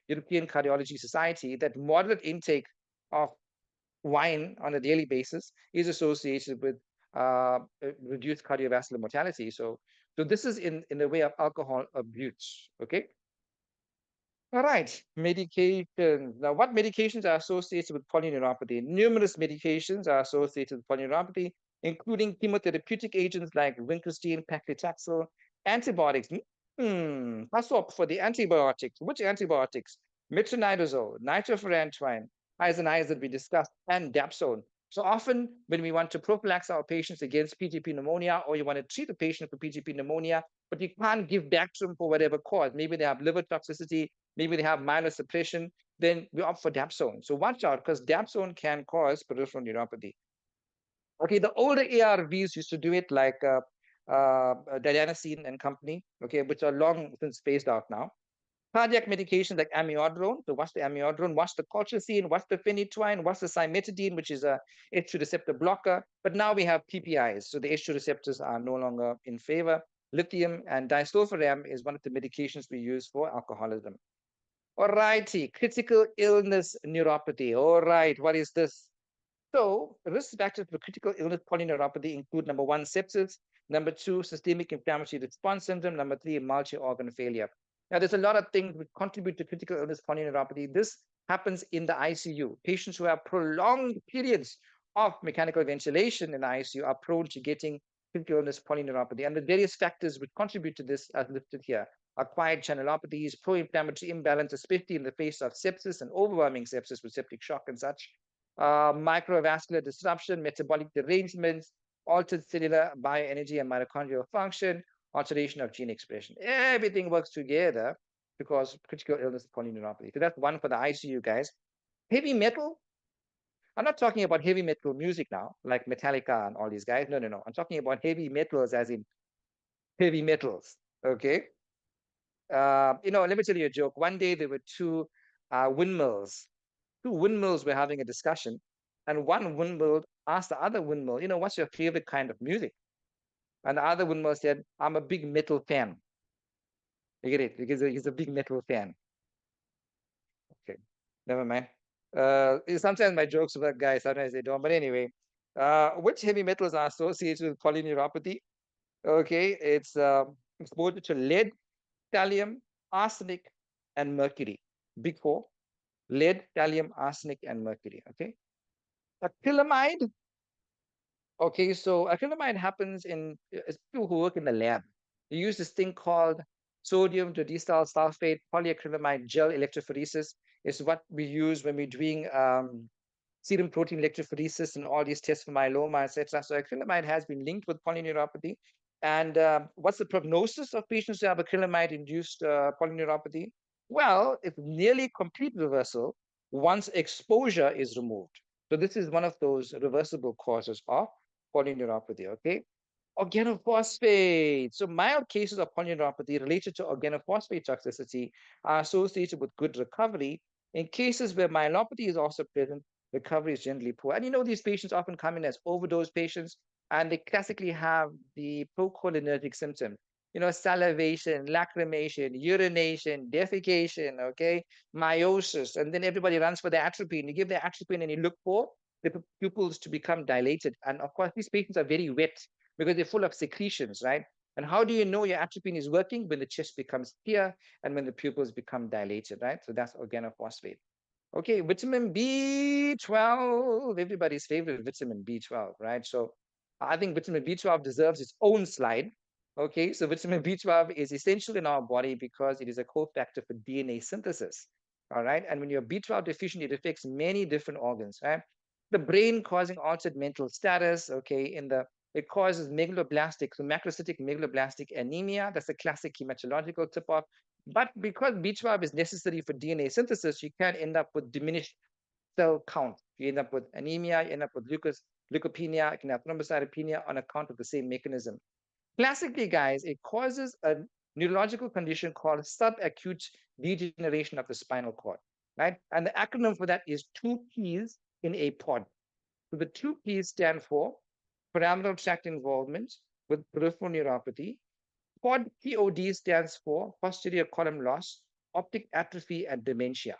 European Cardiology Society that moderate intake of wine on a daily basis is associated with reduced cardiovascular mortality. So this is in the way of alcohol abuse. Okay. All right, medications. Now, what medications are associated with polyneuropathy? Numerous medications are associated with polyneuropathy, including chemotherapeutic agents like vincristine, paclitaxel, antibiotics. Pass up for the antibiotics. Which antibiotics? Metronidazole, nitrofurantoin, isoniazid we discussed, and dapsone. So often when we want to prophylax our patients against PGP pneumonia, or you want to treat a patient for PGP pneumonia, but you can't give Dapsone for whatever cause. Maybe they have liver toxicity, maybe they have myelosuppression, then we opt for dapsone. So watch out because dapsone can cause peripheral neuropathy. Okay, the older ARVs used to do it like dianosine and company, okay, which are long since phased out now. Cardiac medications like amiodarone. So what's the amiodarone? What's the colchicine? What's the phenytoin? What's the cimetidine, which is a H2 receptor blocker? But now we have PPIs. So the H2 receptors are no longer in favor. Lithium and disulfiram is one of the medications we use for alcoholism. All righty, critical illness neuropathy. All right, what is this? So risk factors for critical illness polyneuropathy include number one, sepsis, number two, systemic inflammatory response syndrome, number three, multi-organ failure. Now, there's a lot of things which contribute to critical illness polyneuropathy. This happens in the ICU. Patients who have prolonged periods of mechanical ventilation in the ICU are prone to getting critical illness polyneuropathy. And the various factors which contribute to this are listed here. acquired channelopathies, pro-inflammatory imbalance, especially in the face of sepsis and overwhelming sepsis with septic shock and such, microvascular disruption, metabolic derangements, altered cellular bioenergy and mitochondrial function, alteration of gene expression. Everything works together to cause critical illness polyneuropathy. So that's one for the ICU, guys. Heavy metal. I'm not talking about heavy metal music now, like Metallica and all these guys. No, no, no. I'm talking about heavy metals as in heavy metals. Okay. Let me tell you a joke. One day there were windmills. Two windmills were having a discussion, and one windmill asked the other windmill, what's your favorite kind of music? And the other windmill said, I'm a big metal fan. You get it? Because he's a big metal fan. Okay, never mind. Sometimes my jokes work, guys. Sometimes they don't. But anyway, which heavy metals are associated with polyneuropathy? Okay, it's exposure to lead, thallium, arsenic, and mercury. Big four: lead, thallium, arsenic, and mercury. Okay, acrylamide. Okay, so acrylamide happens in people who work in the lab. You use this thing called sodium dodecyl sulfate polyacrylamide gel electrophoresis. It's what we use when we're doing serum protein electrophoresis and all these tests for myeloma, etc. So acrylamide has been linked with polyneuropathy. And what's the prognosis of patients who have acrylamide-induced polyneuropathy? Well, it's nearly complete reversal once exposure is removed. So this is one of those reversible causes of polyneuropathy, okay? Organophosphate. So mild cases of polyneuropathy related to organophosphate toxicity are associated with good recovery. In cases where myelopathy is also present, recovery is generally poor. And these patients often come in as overdose patients, and they classically have the procholinergic symptoms. Salivation, lacrimation, urination, defecation, okay, meiosis, and then everybody runs for the atropine. You give the atropine and you look for the pupils to become dilated. And of course, these patients are very wet because they're full of secretions, right? And how do you know your atropine is working? When the chest becomes clear and when the pupils become dilated, right? So that's organophosphate. Okay, vitamin B12, everybody's favorite vitamin B12, right? So I think vitamin B12 deserves its own slide. Okay, so vitamin B12 is essential in our body because it is a cofactor for DNA synthesis. All right, and when you're B12 deficient, it affects many different organs, right? The brain causing altered mental status, okay, it causes megaloblastic, so macrocytic megaloblastic anemia. That's a classic hematological tip-off. But because B12 is necessary for DNA synthesis, you can end up with diminished cell count. You end up with anemia, you end up with leukopenia, you can have thrombocytopenia on account of the same mechanism. Classically, guys, it causes a neurological condition called subacute degeneration of the spinal cord, right? And the acronym for that is two P's in a pod. So the two P's stand for pyramidal tract involvement with peripheral neuropathy. POD stands for posterior column loss, optic atrophy, and dementia.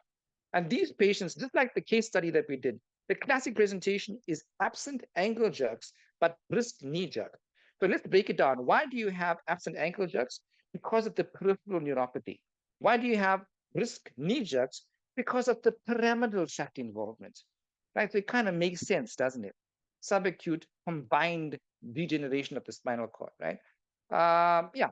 And these patients, just like the case study that we did, the classic presentation is absent ankle jerks, but brisk knee jerk. So let's break it down. Why do you have absent ankle jerks? Because of the peripheral neuropathy. Why do you have brisk knee jerks? Because of the pyramidal tract involvement. Right? So it kind of makes sense, doesn't it? Subacute combined degeneration of the spinal cord, right? Yeah.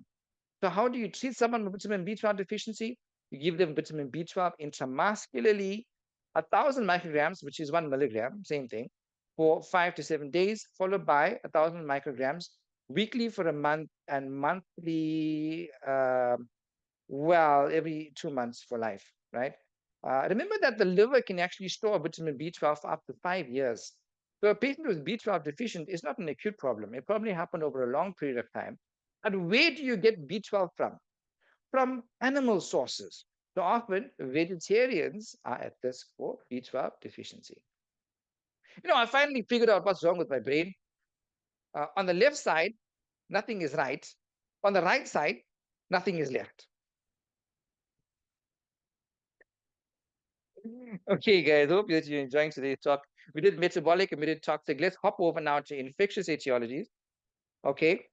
So how do you treat someone with vitamin B12 deficiency? You give them vitamin B12 intramuscularly, 1,000 micrograms, which is 1 milligram, same thing, for 5 to 7 days, followed by 1,000 micrograms weekly for a month and monthly, every 2 months for life, right? Remember that the liver can actually store vitamin B12 for up to 5 years. So a patient who's B12 deficient is not an acute problem. It probably happened over a long period of time. And where do you get B12 from? From animal sources. So often vegetarians are at risk for B12 deficiency. I finally figured out what's wrong with my brain. On the left side, nothing is right. On the right side, nothing is left. Okay, guys, hope that you're enjoying today's talk. We did metabolic and we did toxic. Let's hop over now to infectious etiologies. Okay,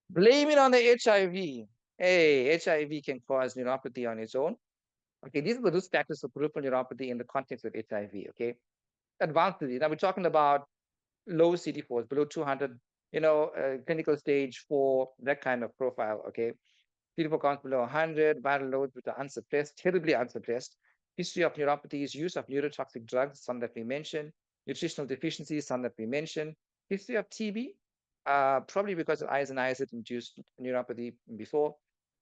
blame it on the HIV. Hey, HIV can cause neuropathy on its own. Okay, these are the risk factors for peripheral neuropathy in the context of HIV. Okay, advanced disease. Now we're talking about low CD4s, below 200. Clinical stage 4, that kind of profile. Okay, CD4 counts below 100, viral loads which are unsuppressed, terribly unsuppressed, history of neuropathies, use of neurotoxic drugs, some that we mentioned, nutritional deficiencies, some that we mentioned, history of TB, probably because of isoniazid-induced neuropathy before,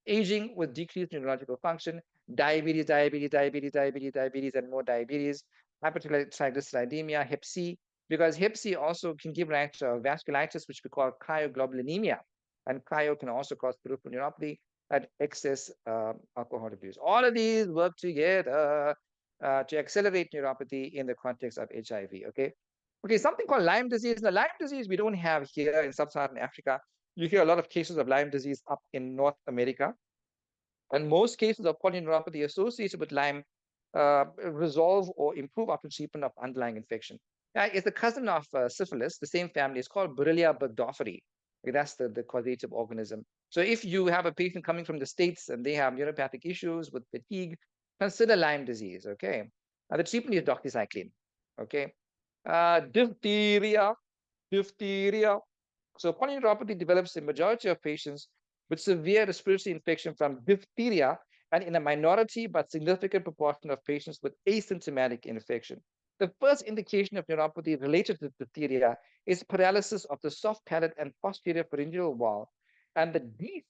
aging with decreased neurological function, diabetes, and more diabetes, hypertriglyceridemia, Hep C, because Hep C also can give rise to vasculitis, which we call cryoglobulinemia, and cryo can also cause peripheral neuropathy and excess alcohol abuse. All of these work together to accelerate neuropathy in the context of HIV. Okay, something called Lyme disease. Now, Lyme disease we don't have here in sub-Saharan Africa. You hear a lot of cases of Lyme disease up in North America. And most cases of polyneuropathy associated with Lyme resolve or improve after treatment of underlying infection. It's the cousin of syphilis, the same family. It's called Borrelia burgdorferi. Okay, that's the causative organism. So if you have a patient coming from the States and they have neuropathic issues with fatigue, consider Lyme disease, okay? The treatment is doxycycline, okay? Diphtheria, diphtheria. So polyneuropathy develops in majority of patients with severe respiratory infection from diphtheria and in a minority but significant proportion of patients with asymptomatic infection. The first indication of neuropathy related to diphtheria is paralysis of the soft palate and posterior pharyngeal wall. And the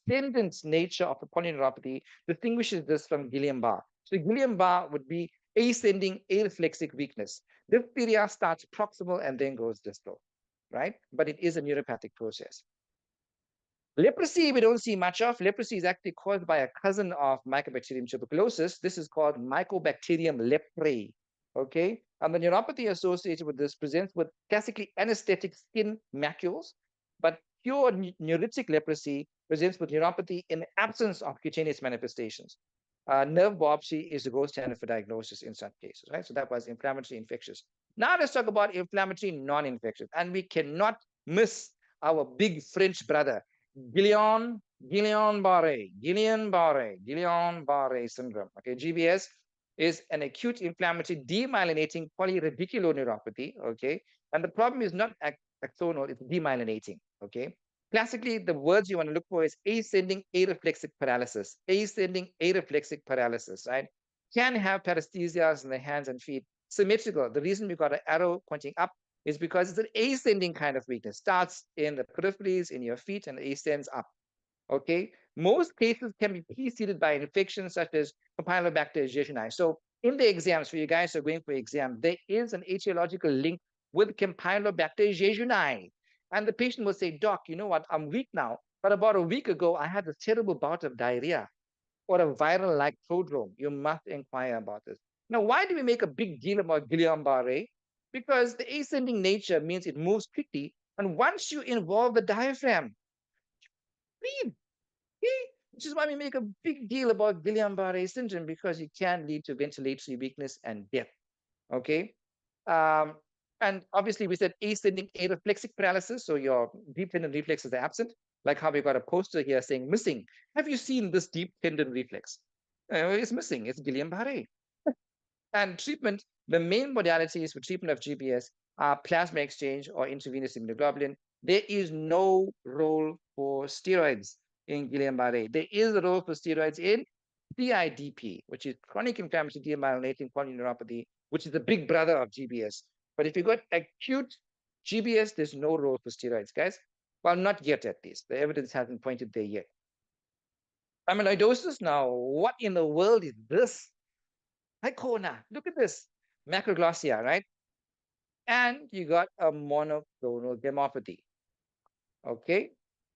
descendant nature of the polyneuropathy distinguishes this from Guillain-Barré. So Guillain-Barré would be ascending areflexic weakness. Diphtheria starts proximal and then goes distal, right? But it is a neuropathic process. Leprosy, we don't see much of. Leprosy is actually caused by a cousin of Mycobacterium tuberculosis. This is called Mycobacterium leprae. Okay. And the neuropathy associated with this presents with classically anesthetic skin macules, but pure neuritic leprosy presents with neuropathy in the absence of cutaneous manifestations. Nerve biopsy is the gold standard for diagnosis in such cases, right? So that was inflammatory infectious. Now let's talk about inflammatory non-infectious. And we cannot miss our big French brother, Guillain-Barré syndrome. Okay, GBS is an acute inflammatory demyelinating polyradiculoneuropathy. Okay, and the problem is not axonal; it's demyelinating. Okay, classically, the words you want to look for is ascending areflexic paralysis. Ascending areflexic paralysis, right? Can have paresthesias in the hands and feet. Symmetrical. The reason we got an arrow pointing up is because it's an ascending kind of weakness. Starts in the peripheries, in your feet, and ascends up. Okay, most cases can be preceded by infections such as Campylobacter jejuni. So in the exams, for you guys who are going for exam, there is an etiological link with Campylobacter jejuni. And the patient will say, Doc, you know what, I'm weak now, but about a week ago, I had a terrible bout of diarrhea or a viral-like prodrome. You must inquire about this. Now, why do we make a big deal about Guillain-Barré? Because the ascending nature means it moves quickly, and once you involve the diaphragm, breathe. Okay? Which is why we make a big deal about Guillain-Barré syndrome, because it can lead to ventilatory weakness and death. Okay. Um, and obviously, we said ascending areflexic paralysis, so your deep tendon reflexes are absent, like how we got a poster here saying missing. Have you seen this deep tendon reflex? It's missing. It's Guillain-Barré. And treatment, the main modalities for treatment of GBS are plasma exchange or intravenous immunoglobulin. There is no role for steroids in Guillain-Barré. There is a role for steroids in CIDP, which is chronic inflammatory demyelinating polyneuropathy, which is the big brother of GBS. But if you got acute GBS, there's no role for steroids, guys. Well, not yet at least. The evidence hasn't pointed there yet. Amyloidosis, now, what in the world is this? Icona, look at this. Macroglossia, right? And you got a monoclonal gammopathy. Okay.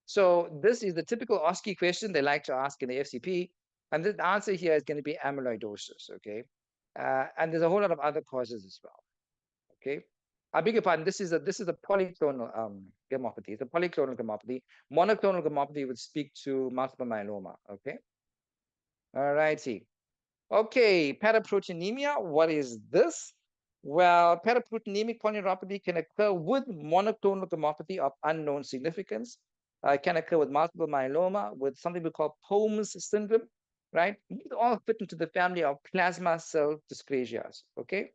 So this is the typical OSCE question they like to ask in the FCP. And the answer here is going to be amyloidosis. Okay. And there's a whole lot of other causes as well. Okay. I beg your pardon. This is a polyclonal gammopathy. It's a polyclonal gammopathy. Monoclonal gammopathy would speak to multiple myeloma. Okay. All righty. Okay, paraproteinemia, what is this? Well, paraproteinemic polyneuropathy can occur with monoclonal gammopathy of unknown significance. It can occur with multiple myeloma, with something we call Poems syndrome, right? These all fit into the family of plasma cell dyscrasias, okay?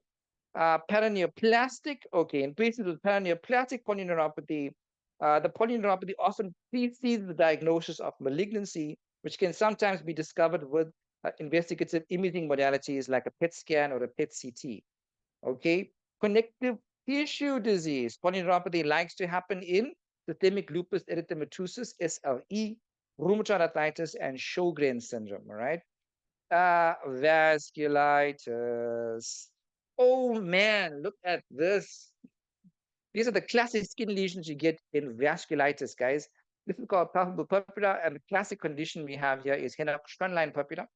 Paraneoplastic, okay, in patients with paraneoplastic polyneuropathy, the polyneuropathy often precedes the diagnosis of malignancy, which can sometimes be discovered with investigative imaging modalities like a PET scan or a PET CT. Okay, connective tissue disease. Polyneuropathy likes to happen in systemic lupus erythematosus, SLE, rheumatoid arthritis, and Sjogren's syndrome. All right, vasculitis. Oh man, look at this. These are the classic skin lesions you get in vasculitis, guys. This is called palpable purpura, and the classic condition we have here is Henoch-Schönlein purpura.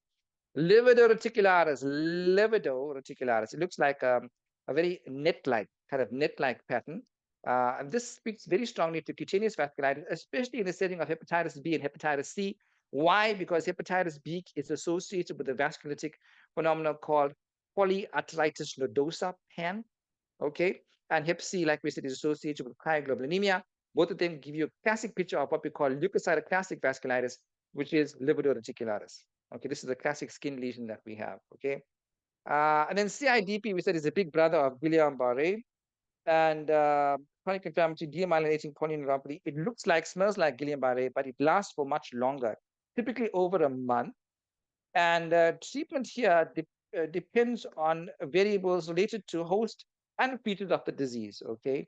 Livido reticularis, livido reticularis. It looks like a very net-like, kind of net-like pattern. And this speaks very strongly to cutaneous vasculitis, especially in the setting of hepatitis B and hepatitis C. Why? Because hepatitis B is associated with a vasculitic phenomenon called polyarteritis nodosa, PAN. Okay, and hep C, like we said, is associated with cryoglobulinemia. Both of them give you a classic picture of what we call leukocytoclastic vasculitis, which is livido reticularis. Okay, this is the classic skin lesion that we have. Okay, and then CIDP, we said, is a big brother of Guillain-Barré, and chronic inflammatory demyelinating polyneuropathy. It looks like, smells like Guillain-Barré, but it lasts for much longer, typically over a month. And treatment here depends on variables related to host and features of the disease. Okay,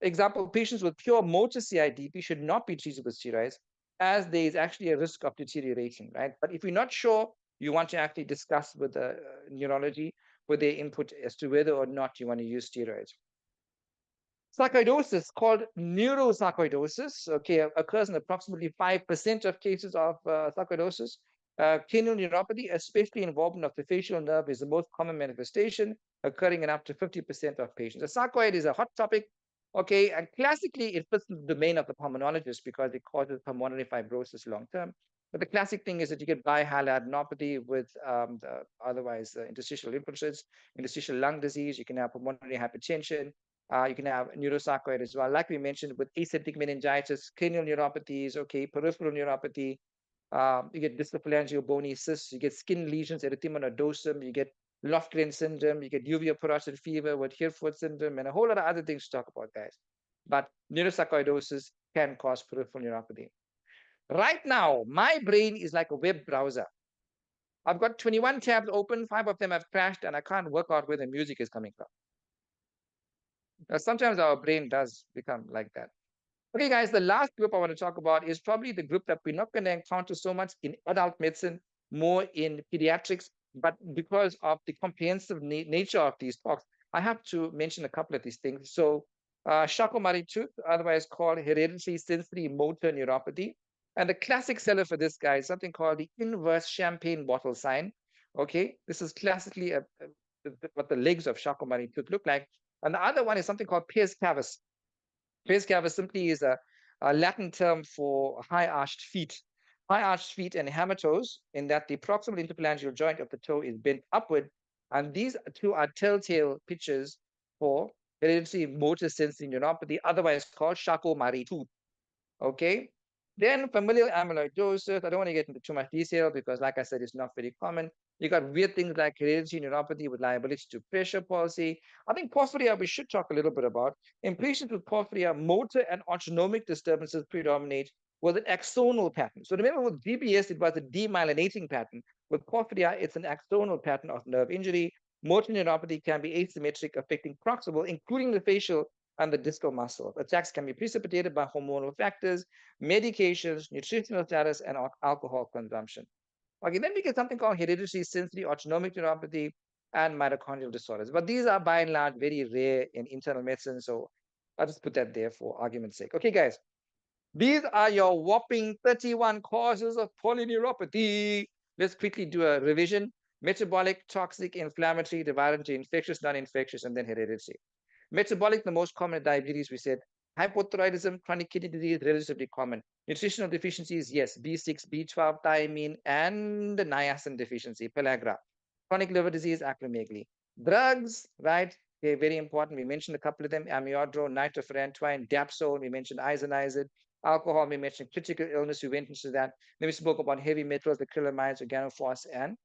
example, patients with pure motor CIDP should not be treated with steroids, as there is actually a risk of deterioration, right? But if you're not sure, you want to actually discuss with the neurology with their input as to whether or not you want to use steroids. Sarcoidosis, called neurosarcoidosis, okay, occurs in approximately 5% of cases of sarcoidosis. Cranial neuropathy, especially involvement of the facial nerve, is the most common manifestation, occurring in up to 50% of patients. The sarcoid is a hot topic, okay, and classically it fits in the domain of the pulmonologist because it causes pulmonary fibrosis long term. But the classic thing is that you get bihalanopathy with the otherwise interstitial lymphocytes, interstitial lung disease. You can have pulmonary hypertension. You can have neurosarcoid as well, like we mentioned, with aseptic meningitis, cranial neuropathies, okay, peripheral neuropathy. You get distal phalangeal bony cysts, you get skin lesions, erythema nodosum, you get Lofgren syndrome, you get uvea parotid fever with Hereford syndrome, and a whole lot of other things to talk about, guys. But neurosarcoidosis can cause peripheral neuropathy. Right now, my brain is like a web browser. I've got 21 tabs open, 5 of them have crashed, and I can't work out where the music is coming from. Sometimes our brain does become like that. Okay, guys, the last group I want to talk about is probably the group that we're not going to encounter so much in adult medicine, more in pediatrics, but because of the comprehensive nature of these talks, I have to mention a couple of these things. So, Charcot-Marie-Tooth, otherwise called hereditary sensory motor neuropathy. And the classic seller for this guy is something called the inverse champagne bottle sign. Okay, this is classically what the legs of Charcot-Marie-Tooth look like. And the other one is something called pes cavus. Pes cavus simply is a Latin term for high arched feet. High arched feet and hammer toes, in that the proximal interphalangeal joint of the toe is bent upward. And these two are telltale pictures for hereditary motor sensory neuropathy, otherwise called Charcot-Marie-Tooth. Okay. Then familial amyloidosis. I don't want to get into too much detail because, like I said, it's not very common. You got weird things like hereditary neuropathy with liability to pressure palsy. I think porphyria we should talk a little bit about. In patients with porphyria, motor and autonomic disturbances predominate with an axonal pattern. So remember, with GBS, it was a demyelinating pattern. With porphyria, it's an axonal pattern of nerve injury. Motor neuropathy can be asymmetric, affecting proximal, including the facial and the distal muscle. Attacks can be precipitated by hormonal factors, medications, nutritional status, and alcohol consumption. Okay, then we get something called hereditary sensory autonomic neuropathy and mitochondrial disorders. But these are by and large very rare in internal medicine. So I'll just put that there for argument's sake. Okay, guys, these are your whopping 31 causes of polyneuropathy. Let's quickly do a revision. Metabolic, toxic, inflammatory, divided into infectious, non-infectious, and then hereditary. Metabolic, the most common diabetes, we said. Hypothyroidism, chronic kidney disease, relatively common. Nutritional deficiencies, yes, B6, B12, thiamine, and the niacin deficiency, pellagra. Chronic liver disease, acromegaly. Drugs, right? Okay, very important. We mentioned a couple of them: amiodarone, nitrofurantoin, dapsone. We mentioned isoniazid. Alcohol, we mentioned critical illness. We went into that. Then we spoke about heavy metals, acrylamide, organophos, and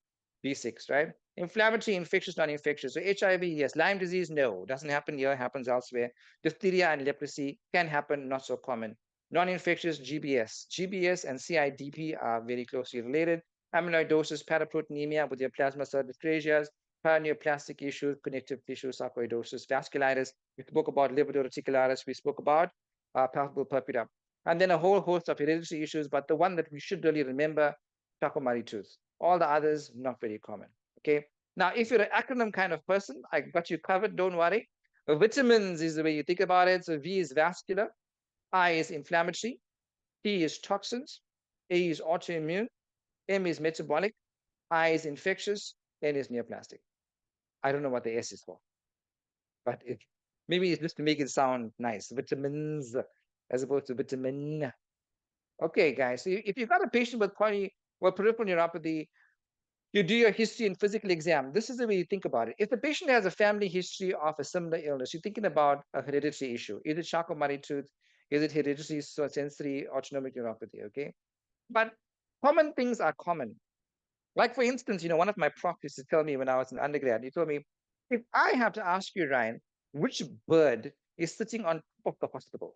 B6, right? Inflammatory, infectious, non-infectious. So HIV, yes. Lyme disease, no. Doesn't happen here, happens elsewhere. Diphtheria and leprosy can happen, not so common. Non-infectious GBS. GBS and CIDP are very closely related. Amyloidosis, paraproteinemia with your plasma cell dyscrasias, paraneoplastic issues, connective tissue sarcoidosis, vasculitis. We spoke about lipidoreticularis. We spoke about palpable purpura. And then a whole host of hereditary issues, but the one that we should really remember, Charcot-Marie-Tooth. All the others, not very common. Okay. Now, if you're an acronym kind of person, I got you covered. Don't worry. Vitamins is the way you think about it. So V is vascular, I is inflammatory, T is toxins, A is autoimmune, M is metabolic, I is infectious, N is neoplastic. I don't know what the S is for, but maybe it's just to make it sound nice. Vitamins as opposed to vitamin. Okay, guys. So if you've got a patient with peripheral neuropathy, you do your history and physical exam. This is the way you think about it. If the patient has a family history of a similar illness, you're thinking about a hereditary issue. Is it Charcot-Marie-Tooth? Is it hereditary sensory autonomic neuropathy? Okay. But common things are common. Like, for instance, one of my profs used to tell me when I was an undergrad, he told me, if I have to ask you, Ryan, which bird is sitting on top of the hospital,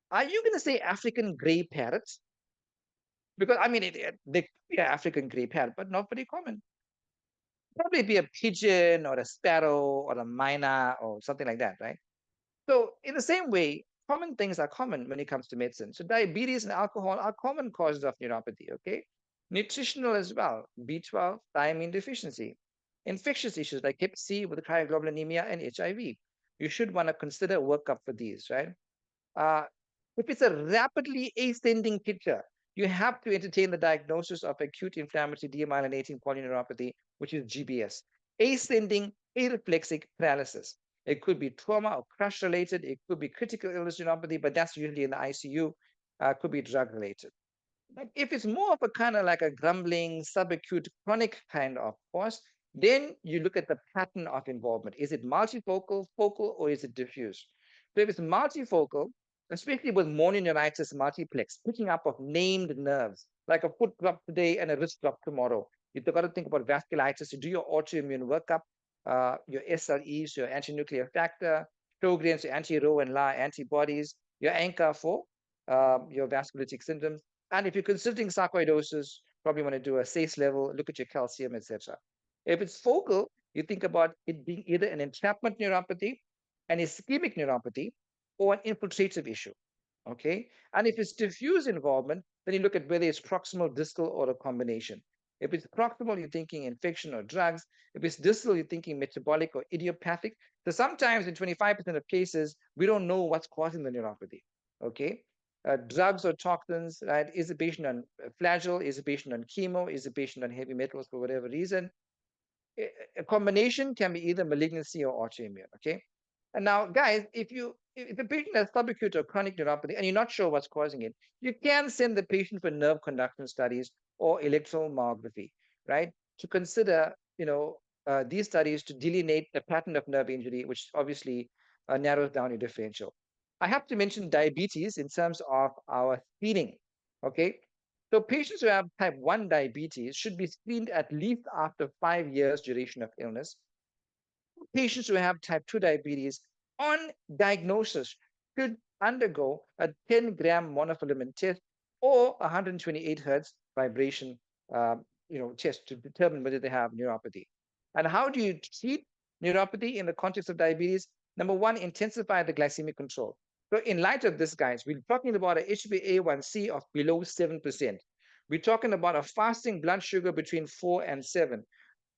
are you going to say African gray parrots? Because, I mean, they could be an African gray parrot, but not very common. Probably be a pigeon or a sparrow or a myna or something like that, right? So, in the same way, common things are common when it comes to medicine. So, diabetes and alcohol are common causes of neuropathy, okay? Nutritional as well, B12, thiamine deficiency, infectious issues like hep C with cryoglobulinemia and HIV. You should want to consider workup for these, right? Uh, if it's a rapidly ascending picture, you have to entertain the diagnosis of acute inflammatory demyelinating polyneuropathy, which is GBS. Ascending areflexic paralysis. It could be trauma or crush related. It could be critical illness neuropathy, but that's usually in the ICU. Could be drug related. Like if it's more of a kind of like a grumbling, subacute, chronic kind of course, then you look at the pattern of involvement. Is it multifocal, focal, or is it diffuse? So if it's multifocal, especially with mononeuritis multiplex, picking up of named nerves, like a foot drop today and a wrist drop tomorrow. You've got to think about vasculitis. You do your autoimmune workup, your SLEs, your anti-nuclear factor, Sjogren's, your anti-Ro and La antibodies, your anchor for your vasculitic symptoms. And if you're considering sarcoidosis, probably want to do a SACE level, look at your calcium, etc. If it's focal, you think about it being either an entrapment neuropathy, an ischemic neuropathy, or an infiltrative issue. Okay. And if it's diffuse involvement, then you look at whether it's proximal, distal, or a combination. If it's proximal, you're thinking infection or drugs. If it's distal, you're thinking metabolic or idiopathic. So sometimes in 25% of cases, we don't know what's causing the neuropathy. Okay. Drugs or toxins, right? Is the patient on flagyl? Is the patient on chemo? Is the patient on heavy metals for whatever reason? A combination can be either malignancy or autoimmune. Okay. And now, guys, if the patient has subacute or chronic neuropathy and you're not sure what's causing it, you can send the patient for nerve conduction studies or electromyography, right? To consider, these studies to delineate the pattern of nerve injury, which obviously narrows down your differential. I have to mention diabetes in terms of our screening. Okay. So patients who have type 1 diabetes should be screened at least after 5 years duration of illness. Patients who have type 2 diabetes on diagnosis should undergo a 10-gram monofilament test or 128 hertz vibration test to determine whether they have neuropathy. And how do you treat neuropathy in the context of diabetes? Number one, intensify the glycemic control. So in light of this, guys, we're talking about a HbA1c of below 7%. We're talking about a fasting blood sugar between 4 and 7.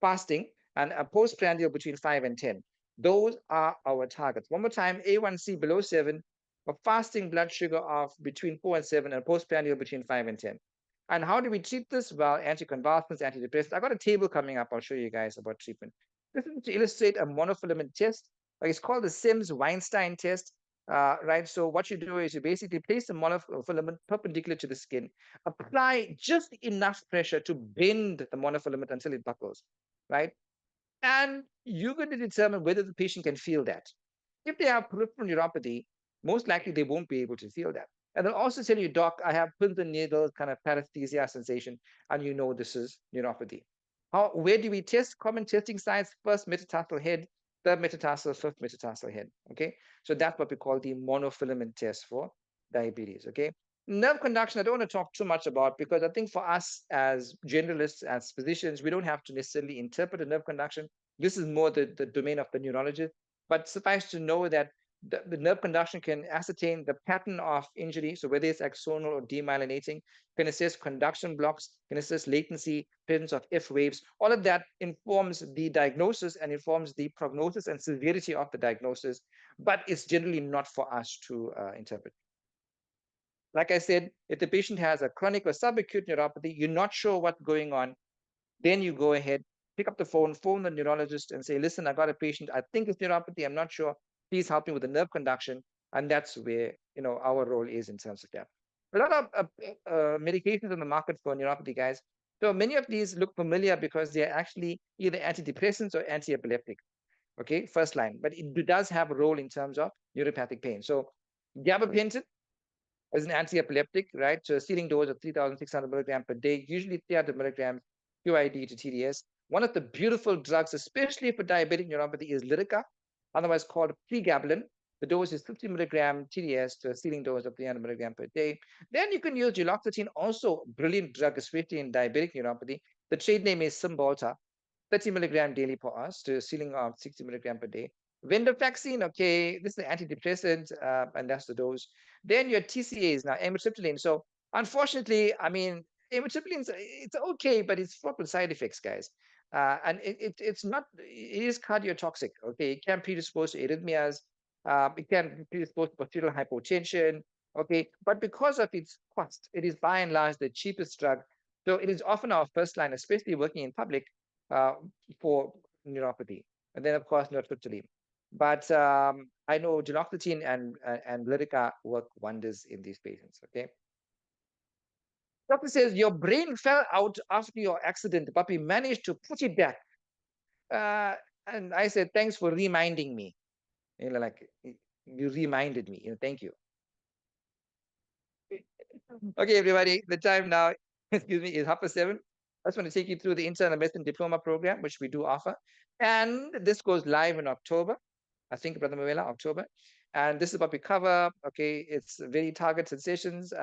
Fasting and a postprandial between 5 and 10. Those are our targets. One more time, A1C below 7, a fasting blood sugar of between 4 and 7, and a postprandial between 5 and 10. And how do we treat this? Well, anticonvulsants, antidepressants. I've got a table coming up. I'll show you guys about treatment. This is to illustrate a monofilament test. It's called the Sims-Weinstein test. Right. So what you do is you basically place the monofilament perpendicular to the skin, apply just enough pressure to bend the monofilament until it buckles, right? And you're going to determine whether the patient can feel that. If they have peripheral neuropathy, most likely they won't be able to feel that. And they'll also tell you, doc, I have pins and needles, kind of paresthesia sensation, and you know this is neuropathy. Where do we test? Common testing sites: first metatarsal head, third metatarsal, fifth metatarsal head. Okay, so that's what we call the monofilament test for diabetes. Okay. Nerve conduction, I don't want to talk too much about because I think for us as generalists, as physicians, we don't have to necessarily interpret a nerve conduction. This is more the domain of the neurologist. But suffice to know that the nerve conduction can ascertain the pattern of injury. So whether it's axonal or demyelinating, can assess conduction blocks, can assess latency, presence of F waves. All of that informs the diagnosis and informs the prognosis and severity of the diagnosis, but it's generally not for us to interpret. Like I said, if the patient has a chronic or subacute neuropathy, you're not sure what's going on, then you go ahead, pick up the phone the neurologist and say, listen, I got a patient, I think it's neuropathy, I'm not sure. Please help me with the nerve conduction. And that's where, our role is in terms of that. A lot of medications on the market for neuropathy, guys. So many of these look familiar because they're actually either antidepressants or anti-epileptic. Okay, first line, but it does have a role in terms of neuropathic pain. So gabapentin as an anti-epileptic, right? So a ceiling dose of 3,600 milligrams per day, usually 300 milligrams QID to TDS. One of the beautiful drugs, especially for diabetic neuropathy, is Lyrica, otherwise called pregabalin. The dose is 50 milligram TDS to a ceiling dose of 300 milligram per day. Then you can use duloxetine, also brilliant drug, especially in diabetic neuropathy. The trade name is Cymbalta. 30 milligram daily per hour to a ceiling of 60 milligram per day. Venlafaxine, okay, this is an antidepressant, and that's the dose. Then your TCAs now, amitriptyline. So unfortunately, I mean, amitriptyline, it's okay, but it's fraught with side effects, guys. And it's not, it is cardiotoxic, okay? It can predispose to arrhythmias. It can predispose to postural hypotension, okay? But because of its cost, it is by and large the cheapest drug. So it is often our first line, especially working in public, uh, for neuropathy. And then, of course, nortriptyline. But I know duloxetine and Lyrica work wonders in these patients. Okay. Doctor says your brain fell out after your accident, but we managed to put it back. Uh, and I said, thanks for reminding me. Like you reminded me. Thank you. Okay, everybody. The time now, excuse me, is 7:30. I just want to take you through the internal medicine diploma program, which we do offer. And this goes live in October. I think, Brother Mawela, October. And this is what we cover. Okay, it's very targeted sessions.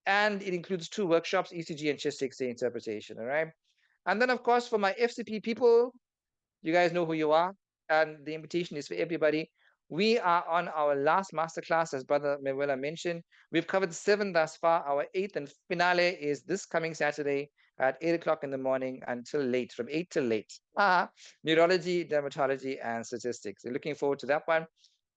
And it includes 2 workshops, ECG and chest X-ray interpretation. All right. And then, of course, for my FCP people, you guys know who you are. And the invitation is for everybody. We are on our last masterclass, as Brother Mewela mentioned. We've covered 7 thus far. Our 8th and finale is this coming Saturday at 8 o'clock in the morning until late, from 8 till late. Neurology, dermatology, and statistics. We're looking forward to that one.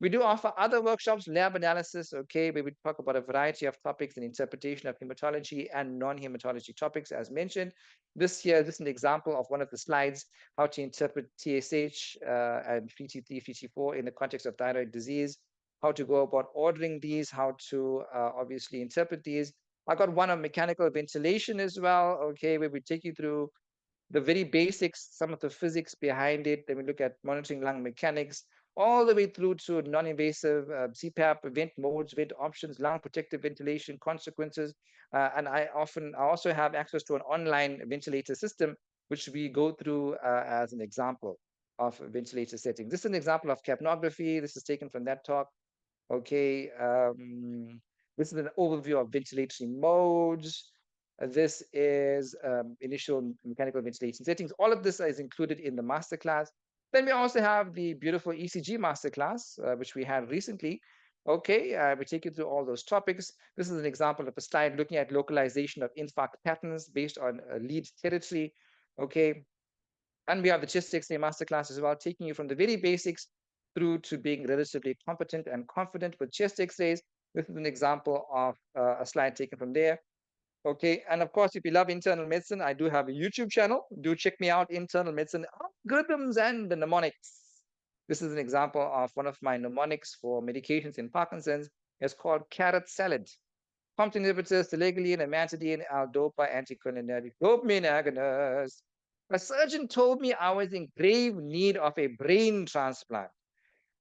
We do offer other workshops, lab analysis, okay, where we talk about a variety of topics and interpretation of hematology and non-hematology topics, as mentioned. This here, this is an example of one of the slides, how to interpret TSH and 3T3, 3T4 in the context of thyroid disease, how to go about ordering these, how to obviously interpret these. I got one on mechanical ventilation as well, okay, where we take you through the very basics, some of the physics behind it. Then we look at monitoring lung mechanics, all the way through to non-invasive CPAP, vent modes, vent options, lung protective ventilation consequences. And I also have access to an online ventilator system, which we go through as an example of ventilator settings. This is an example of capnography. This is taken from that talk. Okay. This is an overview of ventilatory modes. This is initial mechanical ventilation settings. All of this is included in the masterclass. Then we also have the beautiful ECG masterclass, which we had recently. Okay, we take you through all those topics. This is an example of a slide looking at localization of infarct patterns based on lead territory. Okay, and we have the chest X-ray masterclass as well, taking you from the very basics through to being relatively competent and confident with chest X-rays. This is an example of a slide taken from there. Okay, and of course, if you love internal medicine, I do have a YouTube channel. Do check me out, Internal Medicine Algorithms and the Mnemonics. This is an example of one of my mnemonics for medications in Parkinson's. It's called carrot salad. COMT inhibitors, selegiline, amantadine, L-DOPA, anticholinergic, dopamine agonist. A surgeon told me I was in grave need of a brain transplant.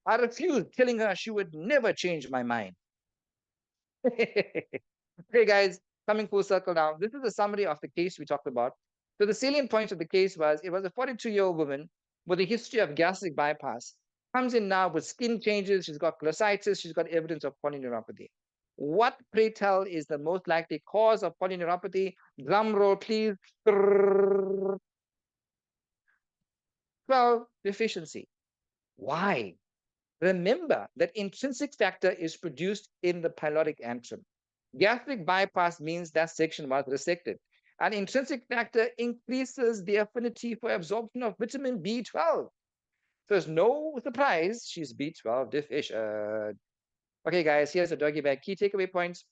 I refused, telling her she would never change my mind. Okay, guys, coming full circle now. This is a summary of the case we talked about. So the salient point of the case was it was a 42-year-old woman with a history of gastric bypass. Comes in now with skin changes. She's got glossitis. She's got evidence of polyneuropathy. What, pray tell, is the most likely cause of polyneuropathy? Drum roll, please. 12, deficiency. Why? Remember that intrinsic factor is produced in the pyloric antrum. Gastric bypass means that section was resected. And intrinsic factor increases the affinity for absorption of vitamin B12. So it's no surprise she's B12 deficient. Okay, guys, here's a doggy bag. Key takeaway points.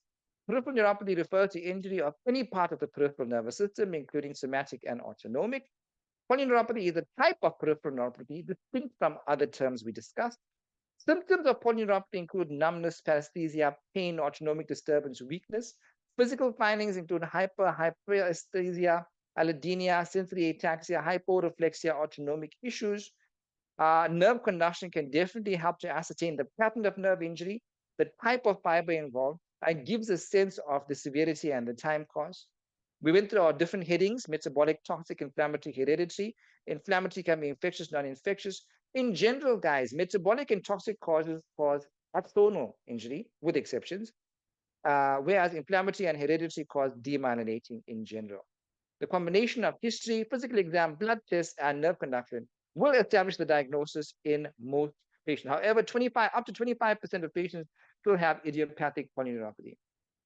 Peripheral neuropathy refers to injury of any part of the peripheral nervous system, including somatic and autonomic. Polyneuropathy is a type of peripheral neuropathy distinct from other terms we discussed. Symptoms of polyneuropathy include numbness, paresthesia, pain, autonomic disturbance, weakness. Physical findings include hyperesthesia, allodynia, sensory ataxia, hyporeflexia, autonomic issues. Nerve conduction can definitely help to ascertain the pattern of nerve injury, the type of fiber involved, and gives a sense of the severity and the time course. We went through our different headings: metabolic, toxic, inflammatory, hereditary. Inflammatory can be infectious, non-infectious. In general, guys, metabolic and toxic causes cause axonal injury, with exceptions, whereas inflammatory and hereditary cause demyelinating in general. The combination of history, physical exam, blood tests, and nerve conduction will establish the diagnosis in most patients. However, up to 25% of patients still have idiopathic polyneuropathy.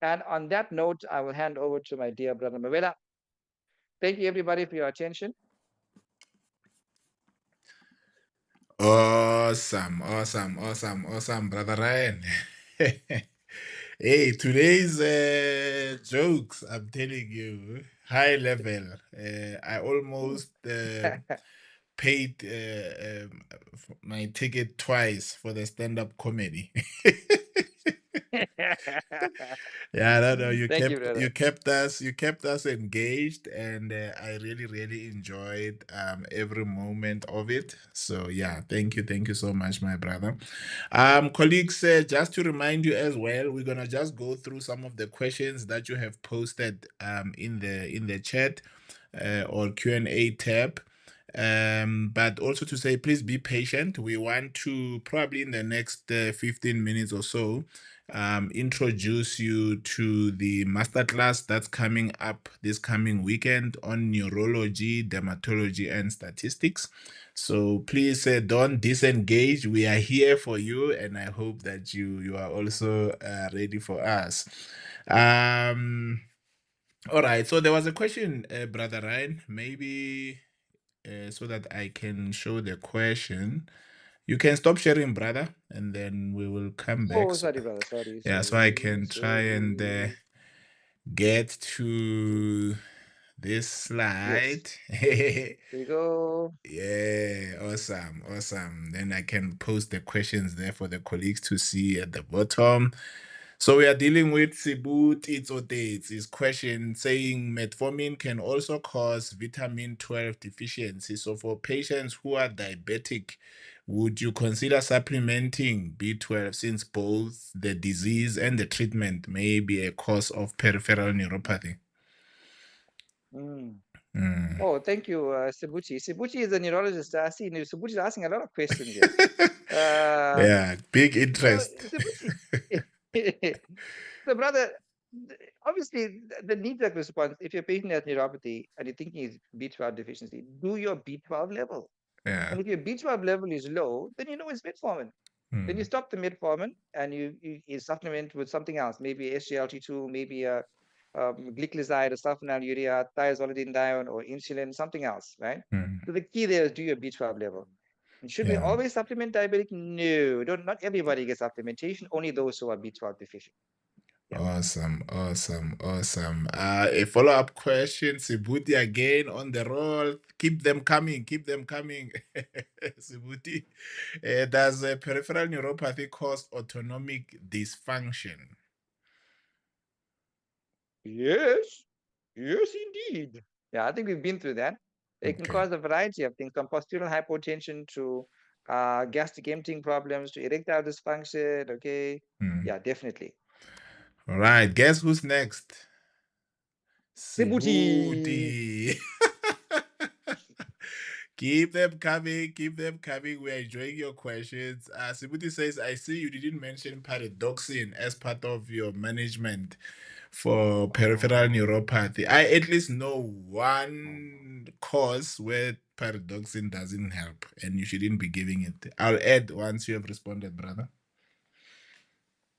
And on that note, I will hand over to my dear brother Mavela. Thank you, everybody, for your attention. Awesome, brother Ryan. Hey, today's jokes, I'm telling you, high level. I almost paid my ticket twice for the stand-up comedy. Yeah, no, no, Thank you, brother. you kept us engaged, and I really, really enjoyed every moment of it. So yeah, thank you so much, my brother. Colleagues, just to remind you as well, we're gonna just go through some of the questions that you have posted in the chat or Q&A tab. But also to say, please be patient. We want to probably in the next 15 minutes or so introduce you to the masterclass that's coming up this coming weekend on neurology, dermatology, and statistics. So please don't disengage. We are here for you, and I hope that you are also ready for us. All right. So there was a question, Brother Ryan. Maybe so that I can show the question. You can stop sharing, brother, and then we will come back. Oh, sorry, brother. Sorry, Yeah, so I sorry, can try and sorry. get to this Yes. slide. Here we go. Yeah, awesome. Then I can post the questions there for the colleagues to see at the bottom. So we are dealing with Sibut Itzotates. His question saying metformin can also cause vitamin 12 deficiency. So for patients who are diabetic, would you consider supplementing B12 since both the disease and the treatment may be a cause of peripheral neuropathy? Mm. Mm. Oh, thank you, Sibuchi. Sibuchi is a neurologist. I see Sibuchi is asking a lot of questions here. Uh, Yeah, big so, interest. Sibuchi, so brother, obviously, the knee-jerk response, if your patient has neuropathy and you're thinking is B12 deficiency, do your B12 level. Yeah. And if your B12 level is low, then you know it's metformin. Then you Mm, stop the metformin and you supplement with something else, maybe SGLT2, maybe a glycoside or sulfonylurea, thiazolidinedione, or insulin, something else, right? mm. So the key there is do your B12 level. And should we Yeah. always supplement diabetic? No, don't. Not everybody gets supplementation. Only those who are B12 deficient. Yeah. Awesome. A follow-up question, Sibuti again on the roll. Keep them coming. Sibuti, does peripheral neuropathy cause autonomic dysfunction? Yes. Yes, indeed. Yeah, I think we've been through that. It can Okay. cause a variety of things, from postural hypotension to gastric emptying problems to erectile dysfunction. Okay. Hmm. Yeah, definitely. All right. Guess who's next? Sibuti. Sibuti. Keep them coming. Keep them coming. We're enjoying your questions. Sibuti says, I see you didn't mention pyridoxine as part of your management for peripheral Oh, neuropathy. I at least know one cause where pyridoxine doesn't help, and you shouldn't be giving it. I'll add once you have responded, brother.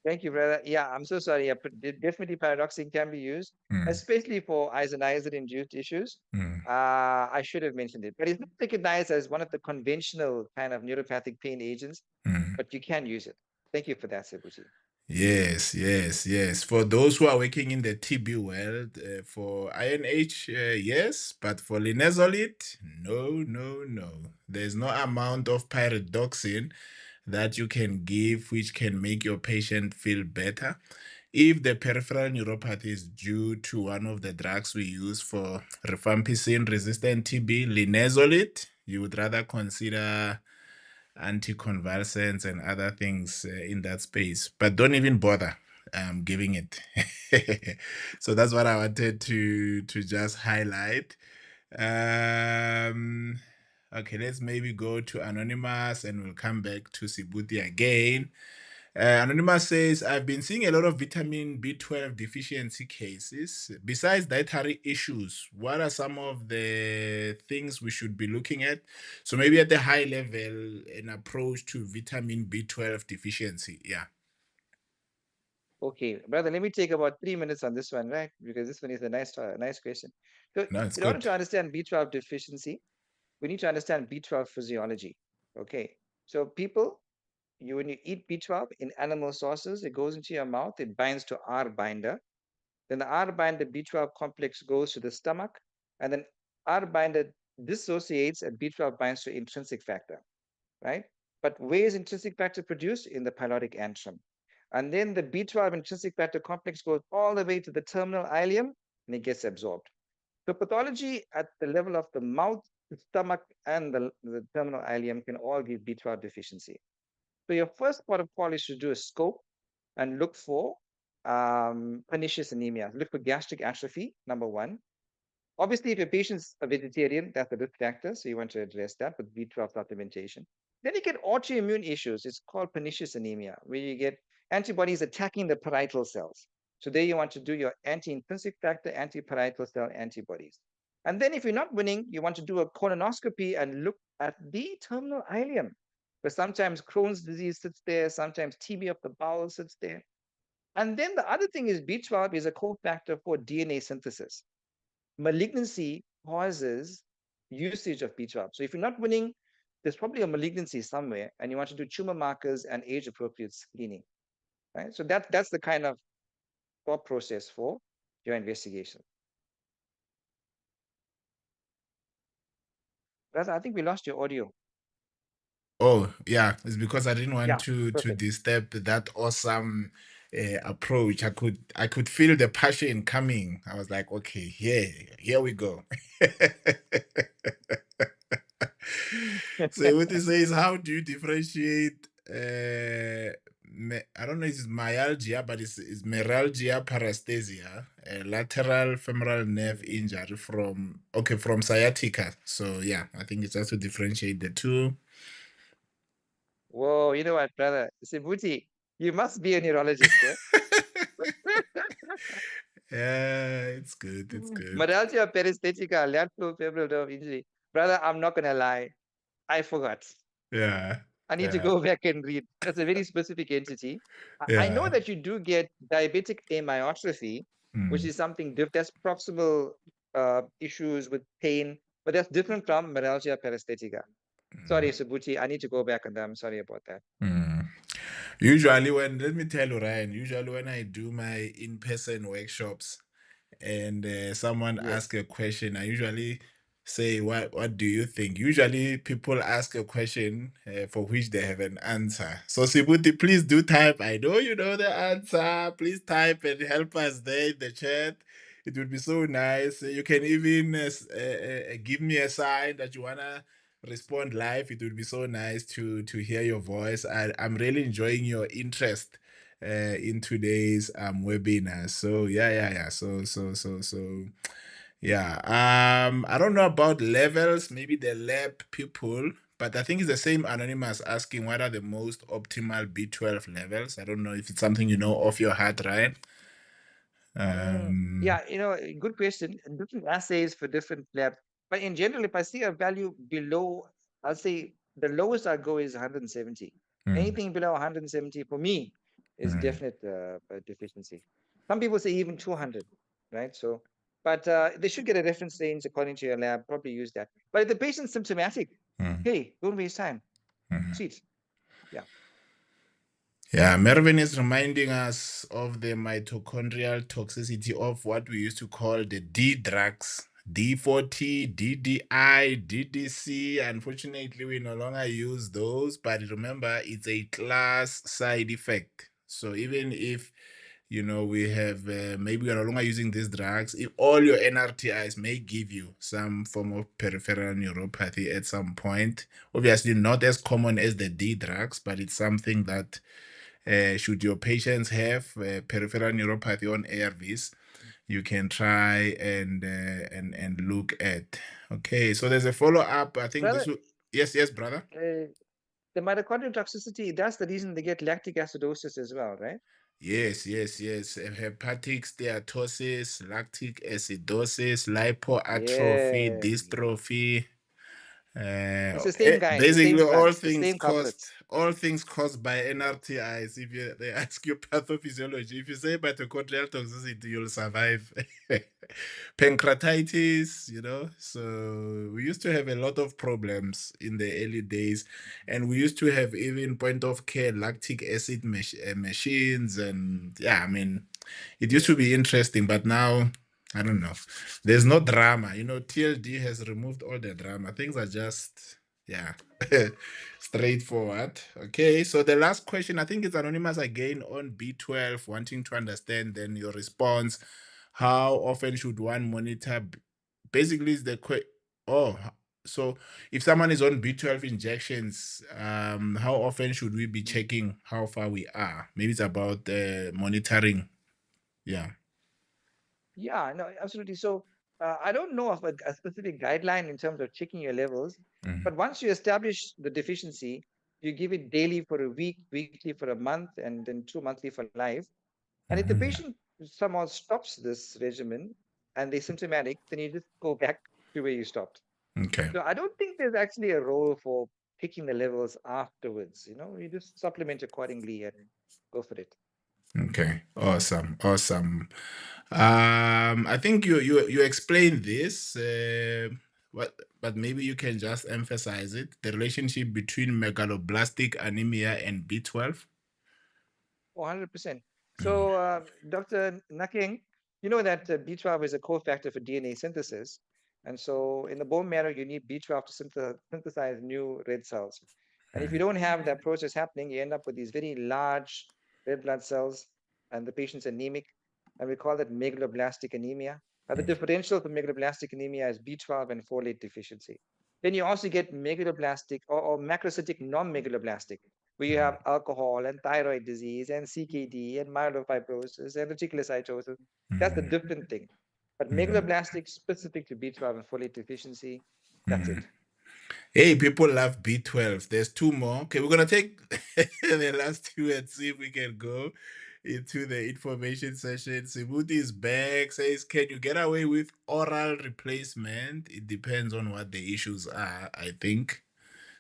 thank you, brother. Yeah, I'm so sorry. Yeah, definitely paradoxing can be used, Mm, especially for isoniazid-induced issues. mm, I should have mentioned it, but it's not recognized as one of the conventional kind of neuropathic pain agents, mm. but you can use it. Thank you for that, Sebuti. Yes, yes, yes. For those who are working in the TB world, for INH, yes, but for linezolid, no, no, no. There's no amount of pyridoxine that you can give which can make your patient feel better. If the peripheral neuropathy is due to one of the drugs we use for rifampicin resistant TB, linezolid, you would rather consider anticonvulsants and other things in that space, but don't even bother giving it. So that's what I wanted to just highlight. um okay, let's maybe go to Anonymous and we'll come back to Sibuti again. Anonymous says, I've been seeing a lot of vitamin B12 deficiency cases. Besides dietary issues, what are some of the things we should be looking at? So, maybe at the high level, an approach to vitamin B12 deficiency. Yeah, Okay, brother, let me take about 3 minutes on this one, right? Because this one is a nice question. So, no, it's in order good. to understand B12 deficiency, we need to understand B12 physiology. Okay, so people, when you eat B12 in animal sources, it goes into your mouth, it binds to R binder. Then the R binder B12 complex goes to the stomach, and then R binder dissociates and B12 binds to intrinsic factor, right? But where is intrinsic factor produced? In the pyloric antrum. And then the B12 intrinsic factor complex goes all the way to the terminal ileum and it gets absorbed. So pathology at the level of the mouth, the stomach, and the terminal ileum can all give B12 deficiency. So your first port of call is to do a scope and look for pernicious anemia. Look for gastric atrophy, number one. Obviously, if your patient's a vegetarian, that's a risk factor, so you want to address that with B12 supplementation. Then you get autoimmune issues. It's called pernicious anemia, where you get antibodies attacking the parietal cells. So there you want to do your anti-intrinsic factor, anti-parietal cell antibodies. And then if you're not winning, you want to do a colonoscopy and look at the terminal ileum, where sometimes Crohn's disease sits there, sometimes TB of the bowel sits there. And then the other thing is B12 is a cofactor for DNA synthesis. Malignancy causes usage of B12. So if you're not winning, there's probably a malignancy somewhere, and you want to do tumor markers and age-appropriate screening, right? So that's the kind of thought process for your investigation. Brother, I think we lost your audio. Oh, yeah, it's because I didn't want Yeah, to perfect. disturb that awesome approach. I could feel the passion coming. I was like, okay, here we go. So what it says, how do you differentiate I don't know if it's myalgia, but it's meralgia paresthesia, a lateral femoral nerve injury from sciatica. So yeah, I think it's just to differentiate the two. Whoa, you know what, brother? Sibuti, you must be a neurologist, eh? Yeah, it's good. It's good. Myalgia peristhetica, lateral femoral nerve injury. Brother, I'm not gonna lie, I forgot. Yeah. I need to Yeah. go back and read. That's a very specific entity. I know Yeah. that you do get diabetic amyotrophy, which Mm, is something that's proximal issues with pain, but that's different from myalgia paresthetica. Sorry, mm, Subuti, I need to go back on that. I'm sorry about that. mm. Usually let me tell you, Ryan, usually when I do my in-person workshops and someone Yes. asks a question, I usually say, what do you think? Usually people ask a question for which they have an answer. So Sibuti, please do type. I know you know the answer. Please type and help us there in the chat. It would be so nice. You can even give me a sign that you wanna respond live. It would be so nice to hear your voice. I'm really enjoying your interest in today's webinar. So yeah. So Yeah. I don't know about levels, maybe the lab people, but I think it's the same anonymous asking what are the most optimal B12 levels. I don't know if it's something you know off your head, right? Yeah, good question. Different assays for different labs. But in general, if I see a value below, I'll say the lowest I go is 170. Mm, Anything below 170 for me is mm, definite deficiency. Some people say even 200, right? So, but they should get a reference range according to your lab. Probably use that. But if the patient's symptomatic, mm, hey, don't waste time. mm. Sweet. Yeah. Yeah, Mervin is reminding us of the mitochondrial toxicity of what we used to call the D drugs. D40, DDI, DDC. Unfortunately, we no longer use those, but remember, it's a class side effect. So even if we have maybe we're no longer using these drugs, if all your NRTIs may give you some form of peripheral neuropathy at some point. Obviously, not as common as the D drugs, but it's something that should your patients have peripheral neuropathy on ARVs, you can try and look at. Okay, so there's a follow up. I think this Brother, will. Yes, yes, brother. the mitochondrial toxicity, that's the reason they get lactic acidosis as well, right? Yes, yes, yes. Hepatic steatosis, lactic acidosis, lipoatrophy, Yeah. dystrophy. It's the same guys, the same Basically slugs, the same culprits. all things caused by NRTIs. If they ask you pathophysiology, if you say mitochondrial toxicity, you'll survive. Pancreatitis, So we used to have a lot of problems in the early days, and we used to have even point of care lactic acid machines, and yeah, I mean, it used to Yeah. be interesting, but now I don't know. There's no drama. TLD has removed all the drama. Things are just, yeah, straightforward. Okay, so the last question, I think it's anonymous again on B12, wanting to understand then your response. How often should one monitor? Basically, is the oh, so if someone is on B12 injections, how often should we be Mm. checking how far we are? Maybe it's about monitoring. Yeah. Yeah, no, absolutely. So I don't know of a specific guideline in terms of checking your levels, Mhm. but once you establish the deficiency, you give it daily for a week, weekly for a month, and then 2 monthly for life. And if the Mhm. patient somehow stops this regimen and they're symptomatic, then you just go back to where you stopped. Okay. So I don't think there's actually a role for picking the levels afterwards. You just supplement accordingly and go for it. Okay. Awesome. Awesome. I think you explained this, but maybe you can just emphasize it, the relationship between megaloblastic anemia and B12. 100%. Mm, So, Dr. Naking, you know that B12 is a cofactor for DNA synthesis. And so, in the bone marrow, you need B12 to synthesize new red cells. And if you mm, don't have that process happening, you end up with these very large red blood cells, and the patient's anemic. And we call that megaloblastic anemia. Now, the mm, differential for megaloblastic anemia is B12 and folate deficiency. Then you also get megaloblastic or macrocytic non-megaloblastic, where you have alcohol and thyroid disease and CKD and myelofibrosis and reticulocytosis. That's a mm, different thing. But mm, megaloblastic specific to B12 and folate deficiency, that's mm. it. Hey, people love B12. There's two more. Okay, we're gonna take the last two and see if we can go into the information session. Sibuti is back, says, can you get away with oral replacement? It depends on what the issues are, I think.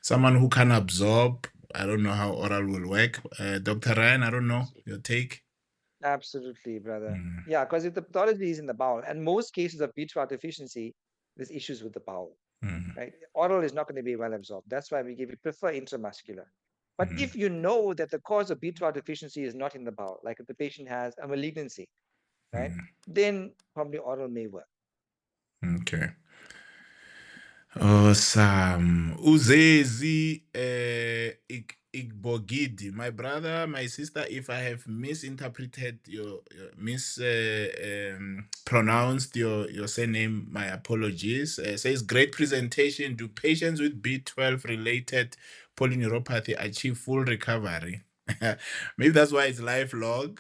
Someone who can absorb, I don't know how oral will work. Dr. Ryan, I don't know your take. Absolutely, brother. Mm, Yeah, because if the pathology is in the bowel, and most cases of B12 deficiency, there's issues with the bowel, mm, right? Oral is not going to be well absorbed. That's why we prefer intramuscular. But mm, if you know that the cause of B12 deficiency is not in the bowel, like if the patient has a malignancy, right, mm. then probably oral may work. Okay. Awesome. Uzezi Igbogidi. My brother, my sister, if I have misinterpreted your pronounced your surname, my apologies. Says great presentation. Do patients with B12 related polyneuropathy achieve full recovery? Maybe that's why it's lifelong.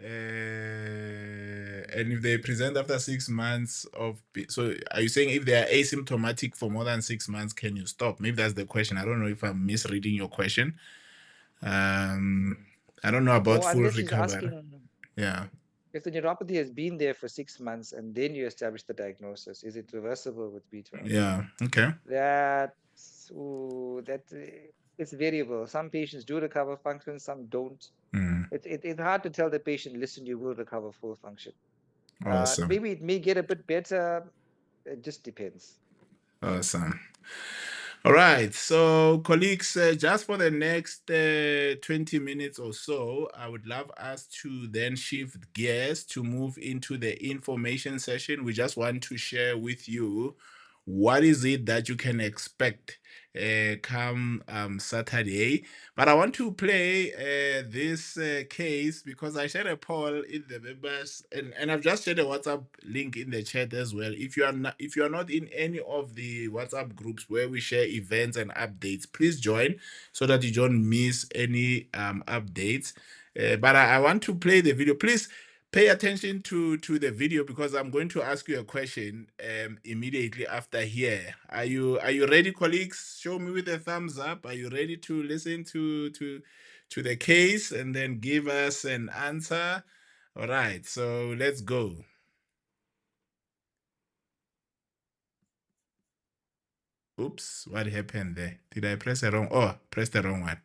And if they present after 6 months so are you saying if they are asymptomatic for more than 6 months, can you stop? Maybe that's the question. I don't know if I'm misreading your question. I don't know about Or full unless she's recovery. asking Yeah. if the neuropathy has been there for 6 months and then you establish the diagnosis, is it reversible with B12? Yeah. Okay. It's variable. Some patients do recover function, some don't. It's hard to tell the patient, listen, you will recover full function. Awesome. Maybe it may get a bit better. It just depends. Awesome. All right. So, colleagues, just for the next 20 minutes or so, I would love us to then shift gears to move into the information session. We just want to share with you what is it that you can expect come Saturday. But I want to play this case because I shared a poll in the members, and I've just shared a WhatsApp link in the chat as well. If you are not in any of the WhatsApp groups where we share events and updates, please join so that you don't miss any updates. But I want to play the video. Please pay attention to the video because I'm going to ask you a question immediately after here. Are you ready, colleagues? Show me with a thumbs up. Are you ready to listen to the case and then give us an answer? All right, so let's go. Oops, what happened there? Did I press the wrong? Oh, press the wrong one.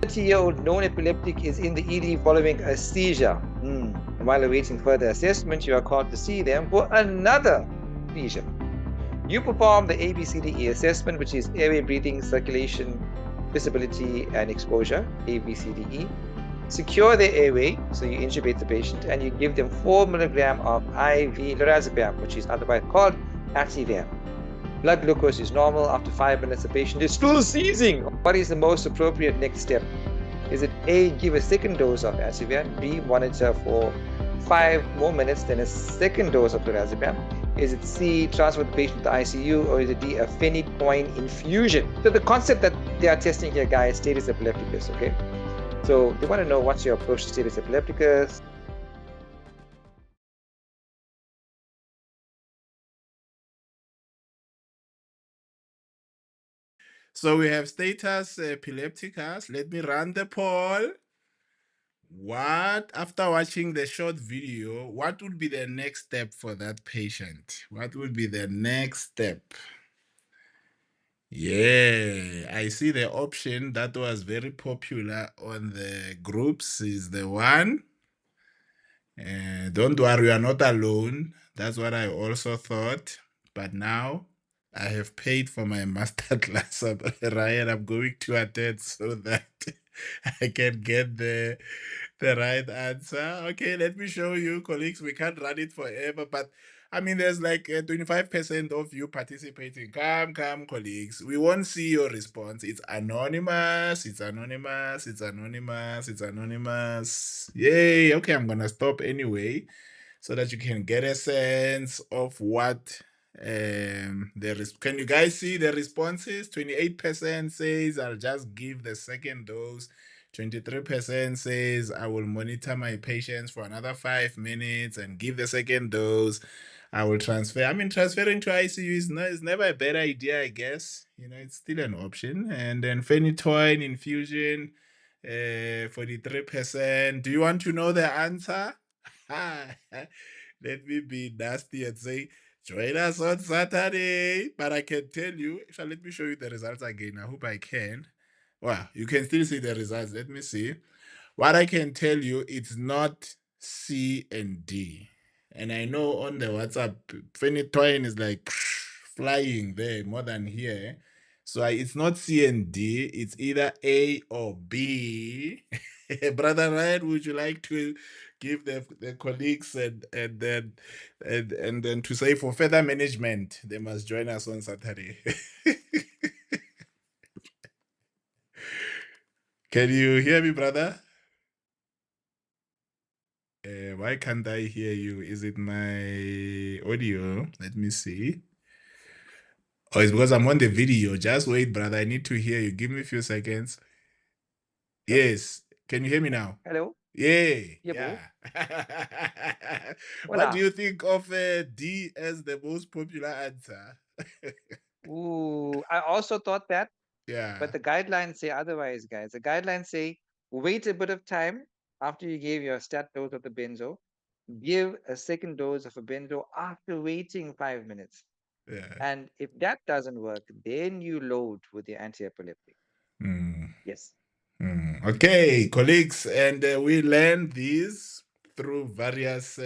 30-year-old known epileptic is in the ED following a seizure. While awaiting further assessment, you are called to see them for another seizure. You perform the ABCDE assessment, which is airway, breathing, circulation, visibility, and exposure, ABCDE. Secure the airway, so you intubate the patient, and you give them 4 milligram of IV lorazepam, which is otherwise called Ativan. Blood glucose is normal. After 5 minutes, the patient is still seizing. What is the most appropriate next step? Is it A, give a second dose of Ativan, B, monitor for 5 more minutes, then a second dose of lorazepam? Is it C, transfer the patient to the ICU, or is it D, a phenytoin infusion? So the concept that they are testing here, guys, status epilepticus, okay? So they want to know what's your approach to status epilepticus. So we have status epilepticus. Let me run the poll. After watching the short video, what would be the next step for that patient? What would be the next step? Yeah, I see the option that was very popular on the groups is the one. Don't worry, you are not alone. That's what I also thought. But now I have paid for my masterclass, Ryan. I'm going to attend so that I can get the right answer. Okay, let me show you, colleagues. We can't run it forever, but I mean, there's like 25% of you participating. Come, colleagues. We won't see your response. It's anonymous. It's anonymous. It's anonymous. It's anonymous. Yay. Okay, I'm gonna stop anyway so that you can get a sense of what can you guys see the responses? 28% says I'll just give the second dose. 23% says I will monitor my patients for another 5 minutes and give the second dose. I will transfer. I mean, transferring to ICU is never a bad idea, I guess. You know, it's still an option. And then phenytoin infusion, 43%. Do you want to know the answer? Let me be nasty and say, join us on Saturday. But I can tell you, let me show you the results again. I hope I can. Well, you can still see the results. Let me see. What I can tell you, it's not C and D. And I know on the WhatsApp, phenytoin is like flying there more than here. So it's not C and D, it's either A or B. Brother Ryan, would you like to give the colleagues and then to say for further management, they must join us on Saturday. Can you hear me, brother? Why can't I hear you? Is it my audio? Let me see. Oh, it's because I'm on the video. Just wait, brother. I need to hear you. Give me a few seconds. Yes. Can you hear me now? Hello? Yeah, Yebo. yeah. What do Voila. you think of D as the most popular answer? Ooh, I also thought that, but Yeah, the guidelines say otherwise, guys. The guidelines say wait a bit of time after you gave your stat dose of the benzo. Give a second dose of a benzo after waiting 5 minutes. yeah. And if that doesn't work, then you load with the anti-epileptic. Hmm. Yes. Okay, colleagues, and we learn these through various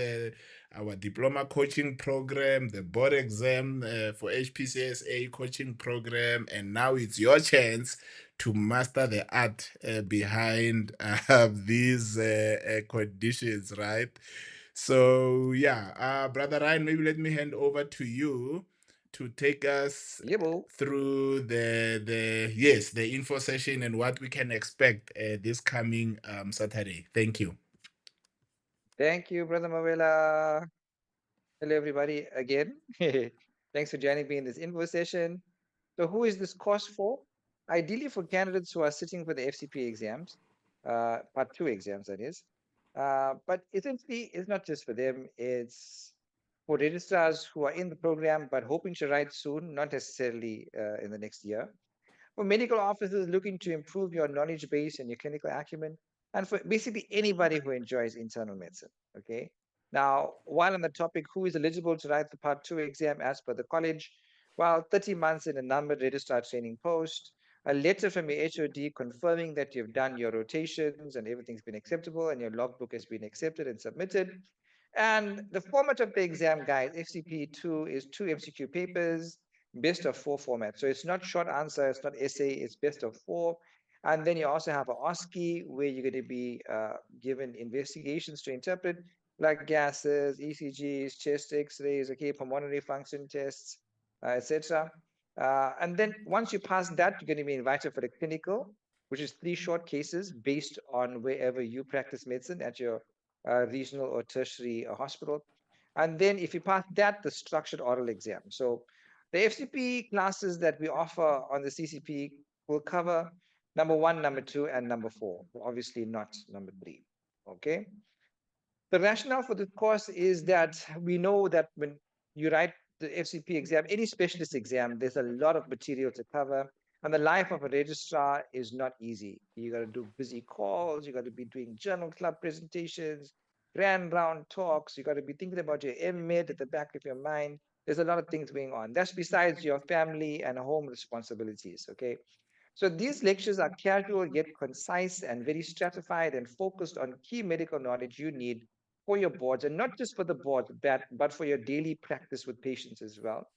our diploma coaching program, the board exam for HPCSA coaching program, and now it's your chance to master the art behind these conditions, right? So yeah, brother Ryan, maybe let me hand over to you to take us Yebo. through the yes, the info session and what we can expect this coming Saturday. Thank you. Thank you, Brother Mavela. Hello, everybody, again. Thanks for joining me in this info session. So, who is this course for? Ideally, for candidates who are sitting for the FCP exams, part two exams, that is. But essentially, it's not just for them, it's for registrars who are in the program but hoping to write soon, not necessarily in the next year, for medical officers looking to improve your knowledge base and your clinical acumen, and for basically anybody who enjoys internal medicine. Okay. Now, while on the topic, who is eligible to write the Part 2 exam as per the college? Well, 30 months in a numbered registrar training post, a letter from your HOD confirming that you've done your rotations and everything's been acceptable and your logbook has been accepted and submitted. And the format of the exam, guys, FCP2 is two MCQ papers, best of four format. So it's not short answer, it's not essay, it's best of four. And then you also have a OSCE where you're going to be given investigations to interpret, like gases, ECGs, chest X-rays, okay, pulmonary function tests, etc. And then once you pass that, you're going to be invited for the clinical, which is three short cases based on wherever you practice medicine at your regional or tertiary hospital. And then if you pass that, the structured oral exam. So the FCP classes that we offer on the CCP will cover number one, number two, and number four. Obviously not number three. Okay. The rationale for this course is that we know that when you write the FCP exam, any specialist exam, there's a lot of material to cover. And the life of a registrar is not easy. You got to do busy calls, you got to be doing journal club presentations, grand round talks, you got to be thinking about your MMed at the back of your mind. There's a lot of things going on. That's besides your family and home responsibilities. Okay. So these lectures are casual yet concise and very stratified and focused on key medical knowledge you need for your boards, and not just for the board, but for your daily practice with patients as well.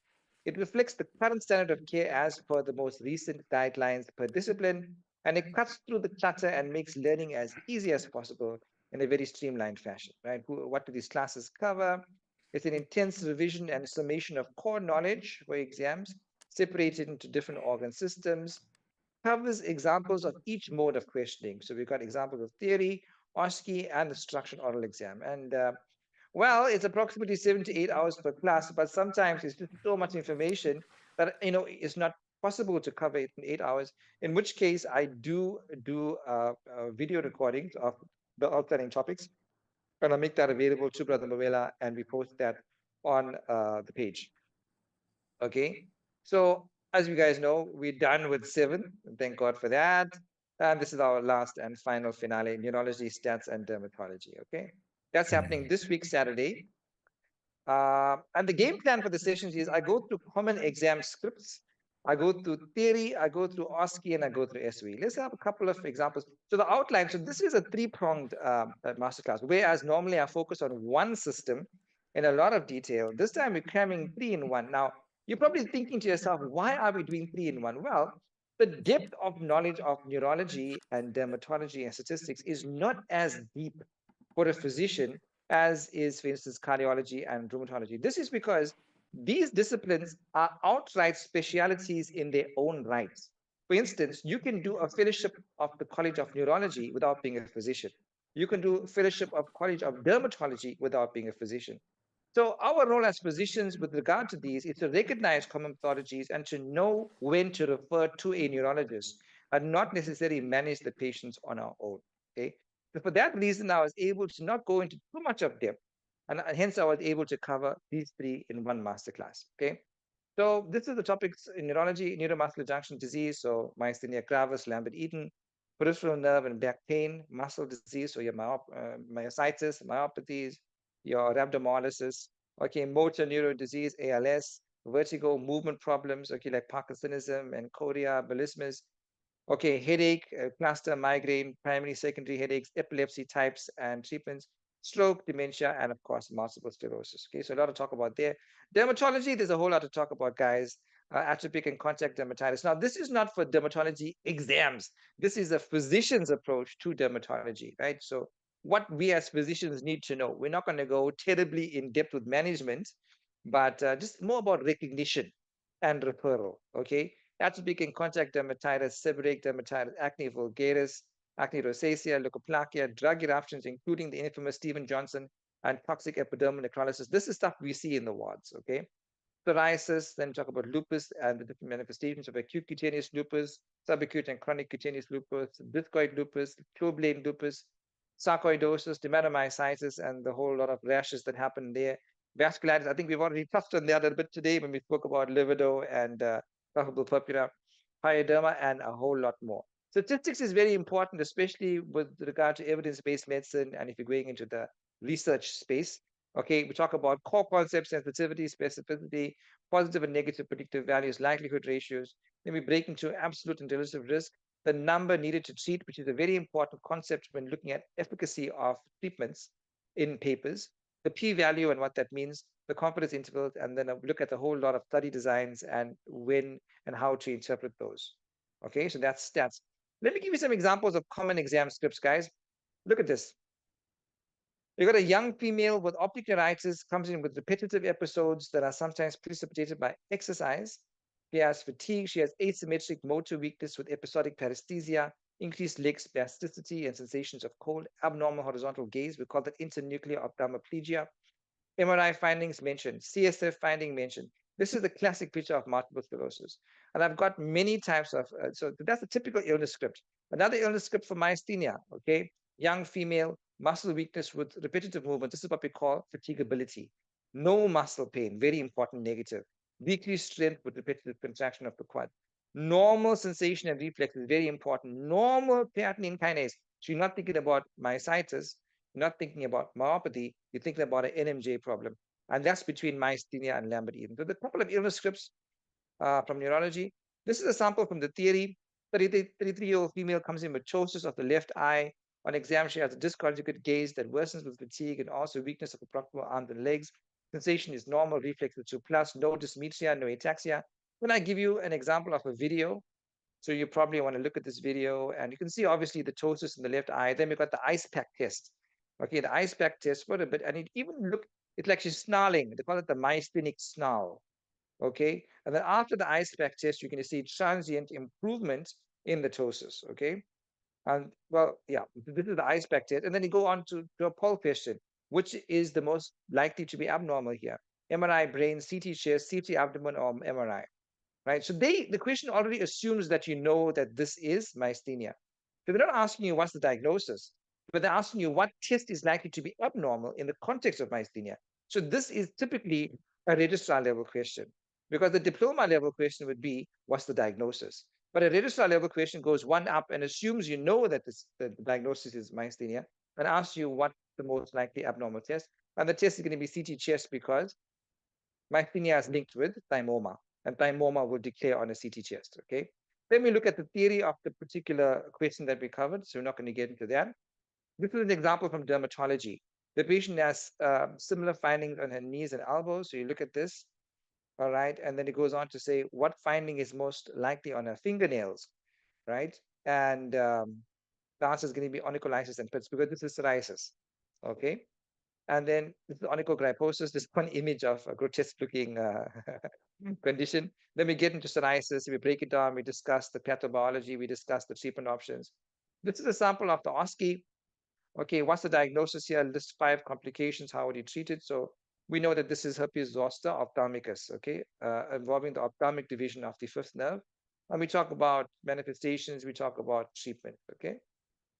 It reflects the current standard of care as per the most recent guidelines per discipline, and it cuts through the clutter and makes learning as easy as possible in a very streamlined fashion. Right? What do these classes cover? It's an intense revision and summation of core knowledge for exams, separated into different organ systems, covers examples of each mode of questioning. So we've got examples of theory, OSCE, and the structured oral exam. And well, it's approximately 7 to 8 hours per class, but sometimes it's just so much information that it's not possible to cover it in 8 hours. In which case, I do video recordings of the outstanding topics, and I make that available to Brother Mawela, and we post that on the page. Okay. So as you guys know, we're done with seven. Thank God for that. And this is our last and final finale, neurology, stats, and dermatology. Okay. That's happening this week, Saturday. And the game plan for the sessions is I go through common exam scripts, I go through theory, I go through OSCE, and I go through SOE. Let's have a couple of examples. So the outline, so this is a three-pronged masterclass, whereas normally I focus on one system in a lot of detail. This time we're cramming three in one. Now, you're probably thinking to yourself, why are we doing three in one? Well, the depth of knowledge of neurology and dermatology and statistics is not as deep for a physician as is, for instance, cardiology and rheumatology. This is because these disciplines are outright specialities in their own rights. For instance, you can do a fellowship of the College of Neurology without being a physician. You can do a fellowship of College of Dermatology without being a physician. So our role as physicians with regard to these is to recognize common pathologies and to know when to refer to a neurologist. and not necessarily manage the patients on our own. Okay. So for that reason, I was able to not go into too much of depth, and hence I was able to cover these three in one masterclass. Okay. So this is the topics in neurology: neuromuscular junction disease, so myasthenia gravis, Lambert-Eaton, peripheral nerve and back pain, muscle disease, so your myositis, myopathies, your rhabdomyolysis, okay, motor neuron disease, ALS, vertigo, movement problems, okay, like Parkinsonism and chorea, melismus, okay, headache, cluster, migraine, primary, secondary headaches, epilepsy types and treatments, stroke, dementia, and of course, multiple sclerosis. Okay, so a lot to talk about there. Dermatology, there's a whole lot to talk about, guys. Atopic and contact dermatitis. Now, this is not for dermatology exams. This is a physician's approach to dermatology, right? So, what we as physicians need to know. We're not going to go terribly in depth with management, but just more about recognition and referral. Okay, atopic and contact dermatitis, seborrheic dermatitis, acne vulgaris, acne rosacea, leukoplakia, drug eruptions, including the infamous Stephen Johnson, and toxic epidermal necrolysis. This is stuff we see in the wards, okay? Psoriasis, then talk about lupus and the different manifestations of acute cutaneous lupus, subacute and chronic cutaneous lupus, discoid lupus, club-laden lupus, sarcoidosis, dermatomyositis, and the whole lot of rashes that happen there. Vasculitis, I think we've already touched on that a bit today when we spoke about livedo and palpable purpura, pyoderma, and a whole lot more. Statistics is very important, especially with regard to evidence-based medicine, and if you're going into the research space. Okay, we talk about core concepts, sensitivity, specificity, positive and negative predictive values, likelihood ratios. Then we break into absolute and relative risk, the number needed to treat, which is a very important concept when looking at efficacy of treatments in papers, the p-value and what that means, the confidence intervals, and then look at a whole lot of study designs and when and how to interpret those. Okay, so that's stats. Let me give you some examples of common exam scripts, guys. Look at this. You got a young female with optic neuritis, comes in with repetitive episodes that are sometimes precipitated by exercise. She has fatigue. She has asymmetric motor weakness with episodic paresthesia, increased leg spasticity, and sensations of cold, abnormal horizontal gaze. We call that internuclear ophthalmoplegia. MRI findings mentioned, CSF finding mentioned. This is the classic picture of multiple sclerosis. And I've got many types of, so that's a typical illness script. Another illness script for myasthenia, okay? Young female, muscle weakness with repetitive movement. This is what we call fatigability. No muscle pain, very important negative. Decreased strength with repetitive contraction of the quad. Normal sensation and reflex is very important. Normal creatinine kinase. So you're not thinking about myositis, you're not thinking about myopathy, you're thinking about an NMJ problem. And that's between myasthenia and Lambert-Eaton. So the couple of illness scripts from neurology. This is a sample from the theory. 33-year-old female comes in with ptosis of the left eye. On exam, she has a dysconjugate gaze that worsens with fatigue and also weakness of the proximal arms and legs. Sensation is normal, reflex is 2+, no dysmetria, no ataxia. When I give you an example of a video, so you probably want to look at this video, and you can see obviously the ptosis in the left eye. Then we've got the ice pack test. Okay, the ice pack test for a bit, and it even look, it's like she's snarling. They call it the myasthenic snarl. Okay, and then after the ice pack test, you're going to see transient improvement in the ptosis. Okay, and well, yeah, this is the ice pack test, and then you go on to a poll question, which is the most likely to be abnormal here? MRI brain, CT chest, CT abdomen, or MRI? Right? So the question already assumes that you know that this is myasthenia. So they're not asking you what's the diagnosis, but they're asking you what test is likely to be abnormal in the context of myasthenia. So this is typically a registrar level question, because the diploma level question would be what's the diagnosis. But a registrar level question goes one up and assumes you know that the diagnosis is myasthenia and asks you what the most likely abnormal test. And the test is going to be CT chest because myasthenia is linked with thymoma, and thymoma will declare on a CT chest, okay? Then we look at the theory of the particular question that we covered, so we're not going to get into that. This is an example from dermatology. The patient has similar findings on her knees and elbows, so you look at this, all right? And then it goes on to say what finding is most likely on her fingernails, right? And the answer is going to be onycholysis and pits because this is psoriasis, okay? And then this is onychogryposis, this one image of a grotesque looking condition. Then we get into psoriasis, we break it down, we discuss the pathobiology, we discuss the treatment options. This is a sample of the OSCE. Okay, what's the diagnosis here? List 5 complications, how would you treat it? So we know that this is herpes zoster ophthalmicus, okay, involving the ophthalmic division of the fifth nerve. And we talk about manifestations, we talk about treatment. Okay.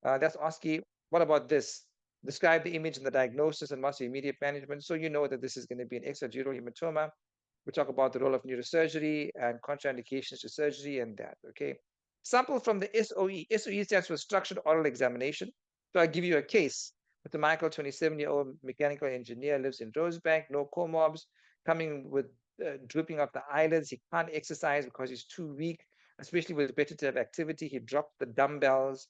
That's OSCE. What about this? Describe the image and the diagnosis and what's the immediate management. So you know that this is going to be an extradural hematoma. We talk about the role of neurosurgery and contraindications to surgery and that. Okay. Sample from the SOE. SOE stands for structured oral examination. So I give you a case with a Michael, 27-year-old mechanical engineer, lives in Rosebank, no comorbs, coming with drooping of the eyelids. He can't exercise because he's too weak, especially with repetitive activity. He dropped the dumbbells.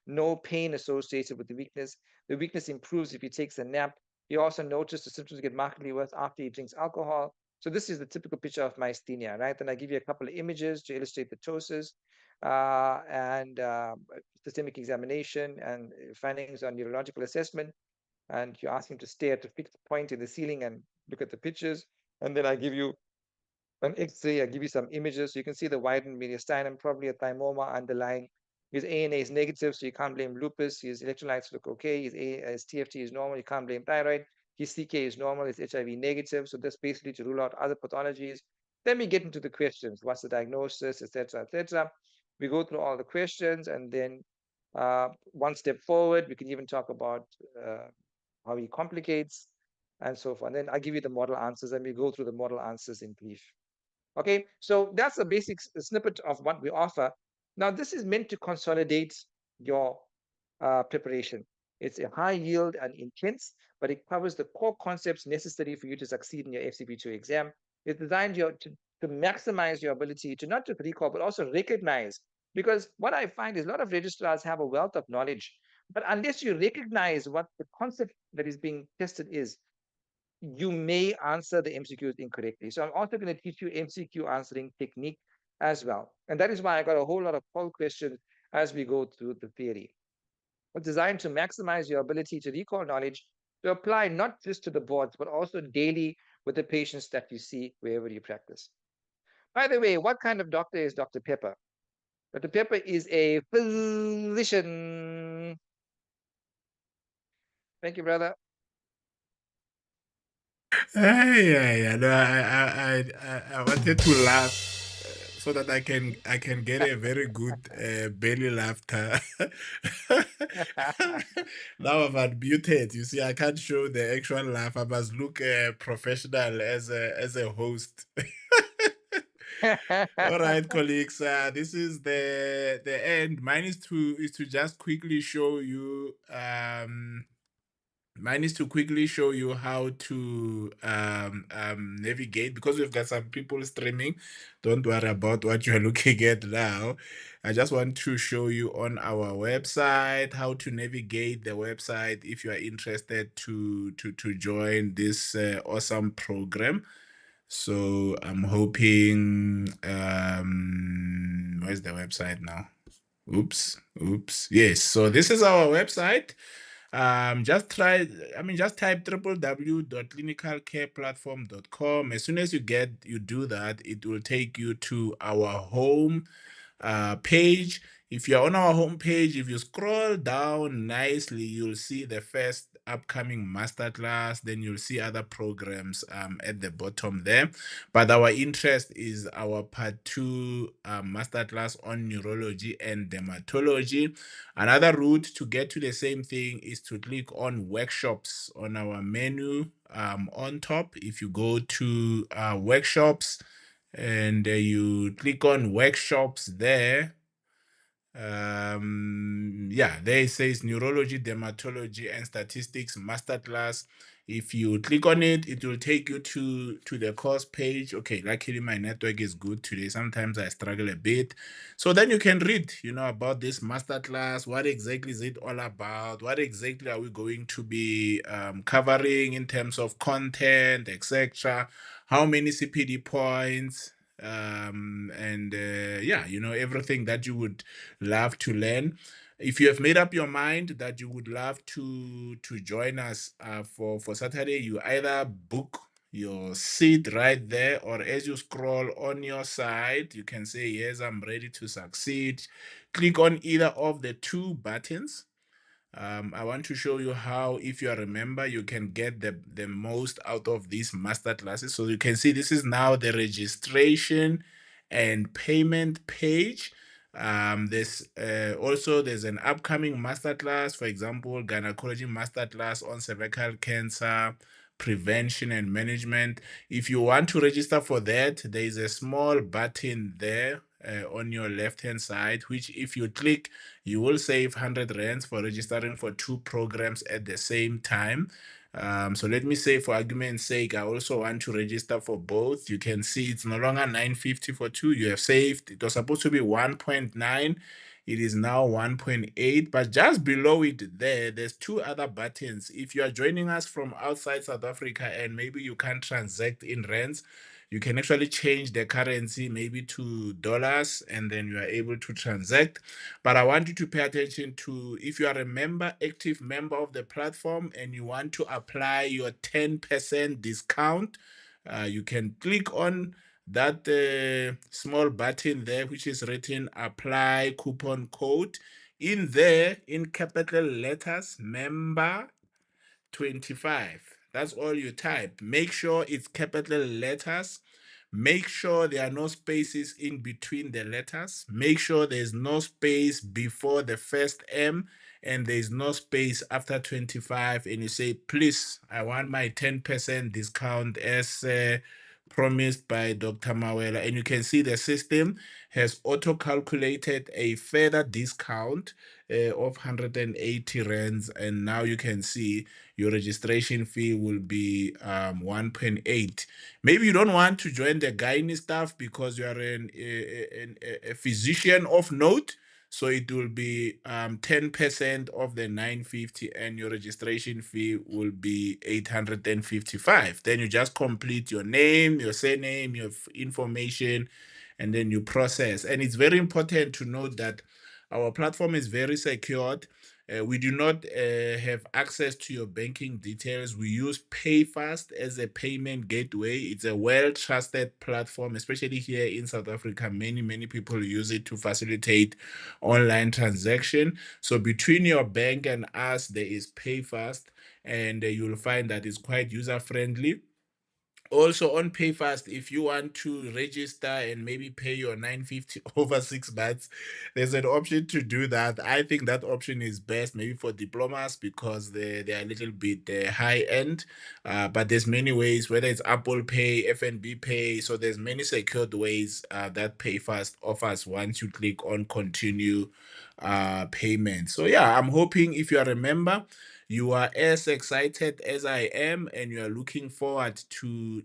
No pain associated with the weakness. The weakness improves if he takes a nap. He also noticed the symptoms get markedly worse after he drinks alcohol. So this is the typical picture of myasthenia, right? Then I give you a couple of images to illustrate the ptosis and systemic examination and findings on neurological assessment. And you ask him to stare at a fixed point in the ceiling and look at the pictures. And then I give you an X-ray. I give you some images. So you can see the widened mediastinum, probably a thymoma underlying. His ANA is negative, so you can't blame lupus. His electrolytes look okay. His TFT is normal. You can't blame thyroid. His CK is normal. His HIV negative. So that's basically to rule out other pathologies. Then we get into the questions. What's the diagnosis, etc., etc. We go through all the questions, and then one step forward, we can even talk about how he complicates and so forth. And then I give you the model answers, and we go through the model answers in brief. Okay, so that's a basic snippet of what we offer. Now, this is meant to consolidate your preparation. It's a high yield and intense, but it covers the core concepts necessary for you to succeed in your FCP2 exam. It's designed to maximize your ability to not just recall, but also recognize. Because what I find is a lot of registrars have a wealth of knowledge, but unless you recognize what the concept that is being tested is, you may answer the MCQs incorrectly. So I'm also going to teach you MCQ answering technique as well. And that is why I got a whole lot of poll questions as we go through the theory. It's designed to maximize your ability to recall knowledge, to apply not just to the boards, but also daily with the patients that you see wherever you practice. By the way, what kind of doctor is Dr. Pepper? Dr. Pepper is a physician. Thank you, brother. Yeah. No, I wanted to laugh so that I can get a very good belly laughter. Now I've unmuted. You see, I can't show the actual laugh. I must look professional as a host. All right, colleagues. This is the end. Mine is to just quickly show you. Mine is to quickly show you how to navigate, because we've got some people streaming. Don't worry about what you're looking at now. I just want to show you on our website how to navigate the website if you are interested to join this awesome program. So I'm hoping, where's the website now? Oops. Yes, so this is our website. Just type www.clinicalcareplatform.com. As soon as you do that, it will take you to our home page. If you're on our home page, if you scroll down nicely, you'll see the first upcoming masterclass. Then you'll see other programs at the bottom there. But our interest is our part 2 masterclass on neurology and dermatology. Another route to get to the same thing is to click on workshops on our menu on top. If you go to workshops and you click on workshops there, there it says neurology, dermatology and statistics masterclass. If you click on it, it will take you to the course page. Okay, luckily my network is good today. Sometimes I struggle a bit. So then you can read about this masterclass. What exactly is it all about? What exactly are we going to be covering in terms of content, etc.? How many CPD points? And everything that you would love to learn. If you have made up your mind that you would love to join us for Saturday, you either book your seat right there, or as you scroll on your side, you can say, yes, I'm ready to succeed. Click on either of the two buttons. I want to show you how, if you remember, you can get the most out of these master classes. So you can see this is now the registration and payment page. There's an upcoming masterclass, for example, gynecology masterclass on cervical cancer prevention and management. If you want to register for that, there is a small button there on your left hand side, which if you click, you will save 100 rands for registering for 2 programs at the same time. So let me say, for argument's sake, I also want to register for both. You can see it's no longer 950 for 2. You have saved. It was supposed to be 1.9. It is now 1.8, but just below it there's 2 other buttons. If you are joining us from outside South Africa and maybe you can't transact in rands, you can actually change the currency maybe to dollars, and then you are able to transact. But I want you to pay attention to, if you are a member, active member of the platform, and you want to apply your 10% discount, you can click on that small button there, which is written apply coupon code. In there, in capital letters, member 25. That's all you type. Make sure it's capital letters. Make sure there are no spaces in between the letters. Make sure there's no space before the first M and there's no space after 25. And you say, please, I want my 10% discount as promised by Dr. Mawela. And you can see the system has auto calculated a further discount of 180 rands. And now you can see your registration fee will be 1.8. Maybe you don't want to join the gynae staff because you are a physician of note. So it will be 10% of the 950 and your registration fee will be 855. Then you just complete your name, your surname, your information, and then you process. And it's very important to note that our platform is very secured. We do not have access to your banking details. We use PayFast as a payment gateway. It's a well-trusted platform, especially here in South Africa. Many people use it to facilitate online transaction. So between your bank and us, there is PayFast, and you'll find that it's quite user-friendly. Also on PayFast, if you want to register and maybe pay your 950 over 6 months, there's an option to do that. I think that option is best maybe for diplomas because they're a little bit high end. But there's many ways, whether it's Apple Pay, FNB Pay. So there's many secured ways that PayFast offers once you click on continue payment. So yeah, I'm hoping if you are a member, you are as excited as I am, and you are looking forward to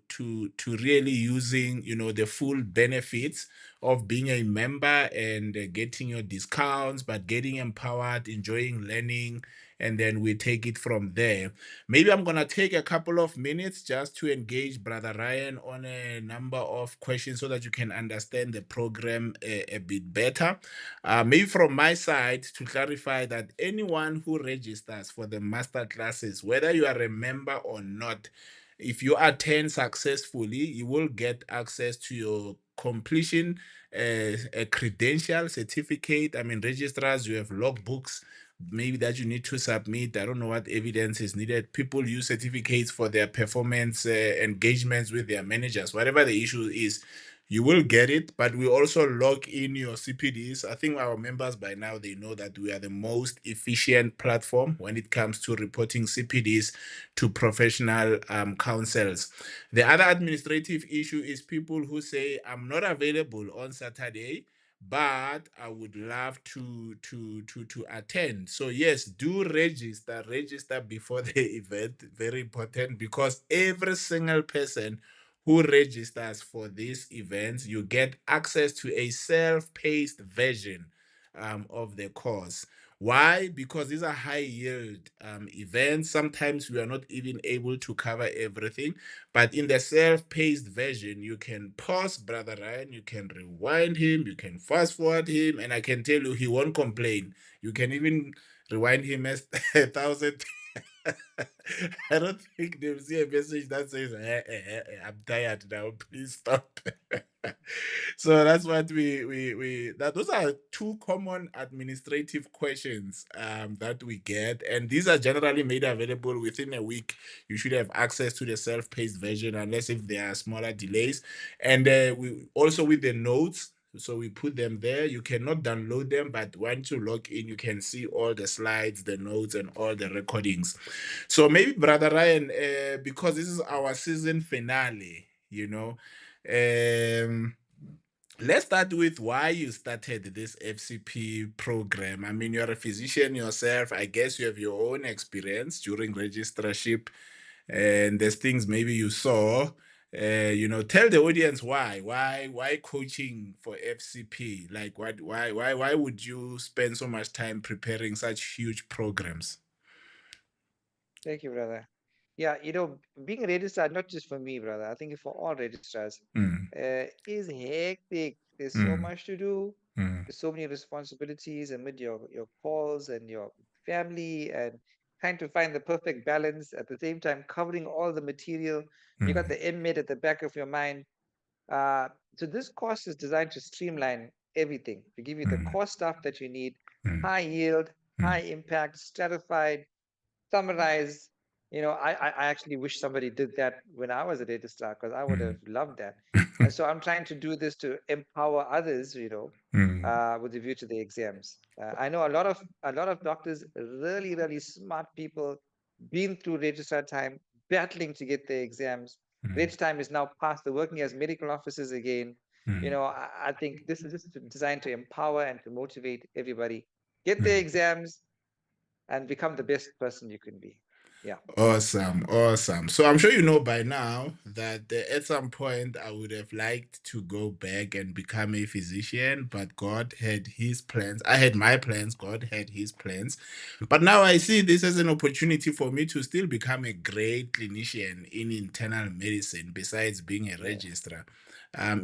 really using, the full benefits of being a member and getting your discounts, but getting empowered, enjoying learning, and then we take it from there. Maybe I'm gonna take a couple of minutes just to engage Brother Ryan on a number of questions so that you can understand the program a bit better. Maybe from my side, to clarify that anyone who registers for the master classes, whether you are a member or not, if you attend successfully, you will get access to your completion a credential certificate. I mean, registrars, you have logbooks maybe that you need to submit. I don't know what evidence is needed. People use certificates for their performance engagements with their managers, whatever the issue is. You will get it, but we also log in your CPDs. I think our members by now, they know that we are the most efficient platform when it comes to reporting CPDs to professional councils. The other administrative issue is people who say, I'm not available on Saturday, but I would love to attend. So yes, do register before the event. Very important, because every single person who registers for these events, you get access to a self-paced version of the course. Why? Because these are high yield events. Sometimes we are not even able to cover everything. But in the self-paced version, you can pause Brother Ryan, you can rewind him, you can fast forward him, and I can tell you he won't complain. You can even rewind him as 1,000 I don't think they'll see a message that says, I'm tired now, please stop. So that's what we that those are two common administrative questions that we get, and these are generally made available within a week. You should have access to the self-paced version, unless if there are smaller delays. And we also with the notes. So we put them there. You cannot download them, but once you log in, you can see all the slides, the notes, and all the recordings. So maybe, Brother Ryan, because this is our season finale, let's start with why you started this FCP program. I mean, you're a physician yourself. I guess you have your own experience during registrarship, and there's things maybe you saw. Tell the audience why coaching for FCP? Like, why would you spend so much time preparing such huge programs? Thank you, brother. Yeah, being a registrar, not just for me, brother, I think for all registrars, Mm, is hectic. There's so mm, much to do. mm, There's so many responsibilities amid your calls and your family and trying to find the perfect balance at the same time covering all the material. You got mm, the end at the back of your mind. Uh, so this course is designed to streamline everything, to give you the mm, core stuff that you need, mm, high yield, mm, high impact, stratified, summarize. I actually wish somebody did that when I was a data star because I would have mm, loved that. And so I'm trying to do this to empower others, mm, with a view to the exams. I know a lot of doctors, really, really smart people, been through registrar time, battling to get their exams. mm, Reg time is now past. They're working as medical officers again. mm, I think this is just designed to empower and to motivate everybody. Get their mm. exams and become the best person you can be. Yeah. Awesome, awesome. So I'm sure you know by now that at some point I would have liked to go back and become a physician, but God had his plans. I had my plans, God had his plans. But now I see this as an opportunity for me to still become a great clinician in internal medicine besides being a Yeah. registrar.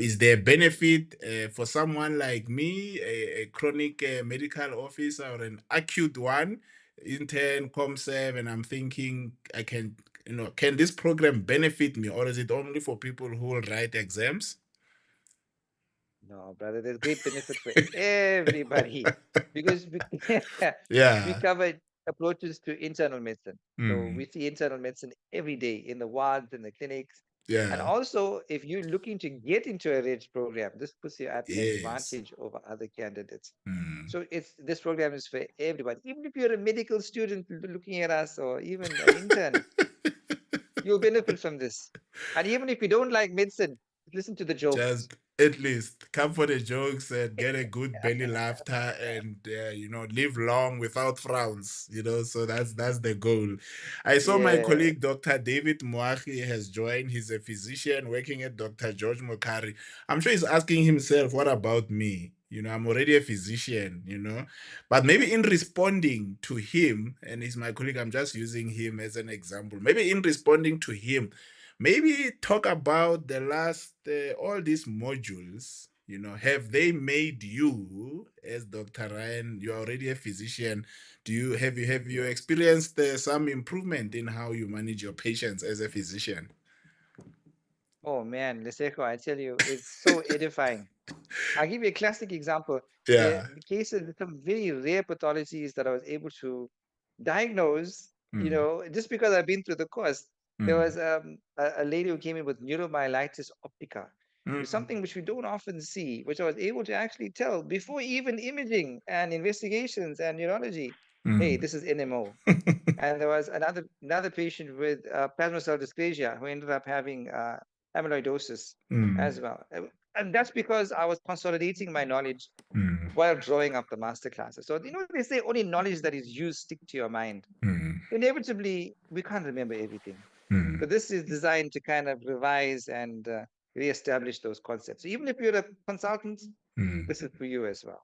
Is there benefit for someone like me, a chronic medical officer or an acute one? Intern, ComServe, and I'm thinking can this program benefit me, or is it only for people who will write exams? No, brother, there's great benefit for everybody because we, we Yeah. covered approaches to internal medicine. So we Mm, see internal medicine every day in the wards, in the clinics. And yeah. also, if you're looking to get into a REG program, this puts you at an Yes. advantage over other candidates. Mm. So this program is for everybody. Even if you're a medical student looking at us, or even an intern, you'll benefit from this. And even if you don't like medicine, listen to the jokes. Just at least come for the jokes and get a good belly laughter, and live long without frowns, so that's the goal. I saw my Yeah. colleague Dr. David Moahi has joined. He's a physician working at Dr. George Mokari. I'm sure he's asking himself, what about me? I'm already a physician, but maybe in responding to him, and he's my colleague, I'm just using him as an example, maybe in responding to him, maybe talk about the last all these modules. Have they made you, as Dr. Ryan, you're already a physician? Do you have you experienced some improvement in how you manage your patients as a physician? Oh man, Leseko, I tell you, it's so edifying. I'll give you a classic example. Yeah. The cases, some very rare pathologies that I was able to diagnose, Mm, just because I've been through the course. There mm, was a lady who came in with neuromyelitis optica. It's mm, something which we don't often see, which I was able to actually tell before even imaging and investigations and neurology. Hey, mm, this is NMO. And there was another patient with plasma cell dysplasia who ended up having amyloidosis mm, as well. And that's because I was consolidating my knowledge mm, while drawing up the master classes. So, they say only knowledge that is used stick to your mind. mm, Inevitably, we can't remember everything. So this is designed to kind of revise and reestablish those concepts. So even if you're a consultant, mm. this is for you as well.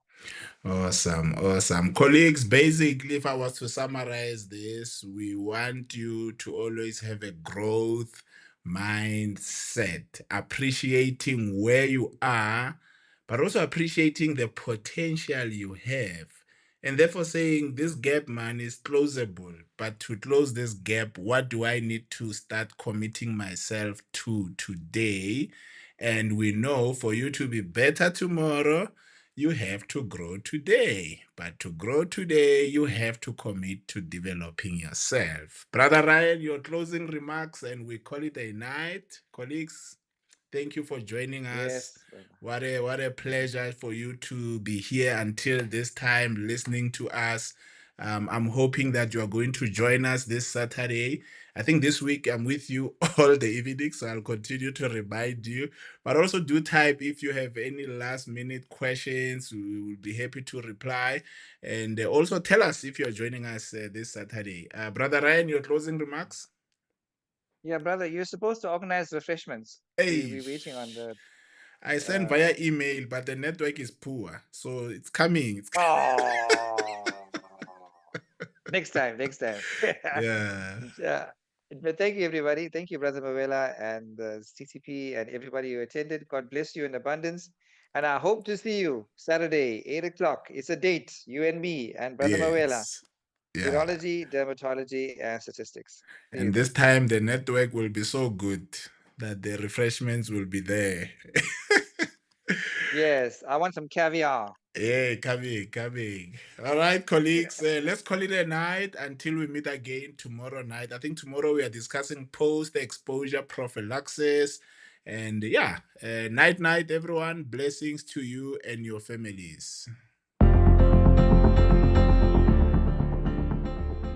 Awesome, awesome. Colleagues, basically, if I was to summarize this, we want you to always have a growth mindset, appreciating where you are, but also appreciating the potential you have. and therefore saying this gap, man, is closable. But to close this gap, what do I need to start committing myself to today? And we know for you to be better tomorrow, you have to grow today. But to grow today, you have to commit to developing yourself. Brother Ryan, your closing remarks, and we call it a night. Colleagues, thank you for joining us. Yes, brother. What a pleasure for you to be here until this time listening to us. I'm hoping that you are going to join us this Saturday. I think this week I'm with you all the evening, so I'll continue to remind you. But also do type if you have any last minute questions. We will be happy to reply. And also tell us if you're joining us this Saturday. Brother Ryan, your closing remarks? Yeah, brother, you're supposed to organize refreshments. Hey. We're waiting on the. I sent via email, but the network is poor, so it's coming. Oh, next time, next time. Yeah. Yeah. But thank you, everybody. Thank you, Brother Mawela and the CCP and everybody who attended. God bless you in abundance. And I hope to see you Saturday, 8 o'clock. It's a date, you and me and Brother Mawela. Yes. Yeah. Neurology, Dermatology, and Statistics. See And you. this time the network will be so good that the refreshments will be there. Yes, I want some caviar. Yeah, coming. All right, colleagues, let's call it a night until we meet again tomorrow night. I think tomorrow we are discussing post-exposure prophylaxis. And yeah, night, everyone. Blessings to you and your families.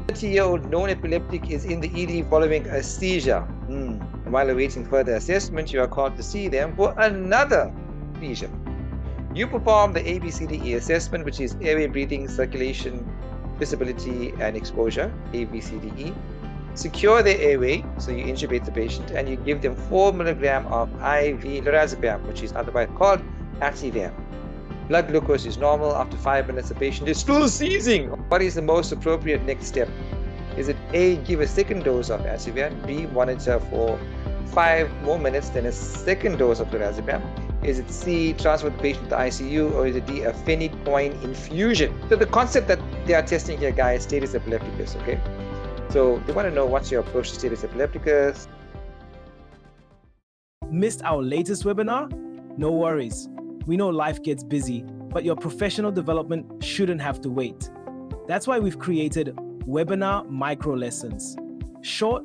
30-year-old known epileptic is in the ED following a seizure. And while awaiting further assessment, you are called to see them for another seizure. You perform the ABCDE assessment, which is airway, breathing, circulation, visibility, and exposure, ABCDE. Secure the airway, so you intubate the patient, and you give them 4 milligram of IV lorazepam, which is otherwise called Ativan. Blood glucose is normal. After 5 minutes, the patient is still seizing. What is the most appropriate next step? Is it A, give a second dose of Ativan, B, monitor for 5 more minutes, then a second dose of lorazepam? Is it C, transfer the patient to ICU, or is it D, a phenytoin infusion? So the concept that they are testing here, guys, status epilepticus, okay? So they want to know what's your approach to status epilepticus. Missed our latest webinar? No worries. We know life gets busy, but your professional development shouldn't have to wait. That's why we've created webinar micro lessons. Short,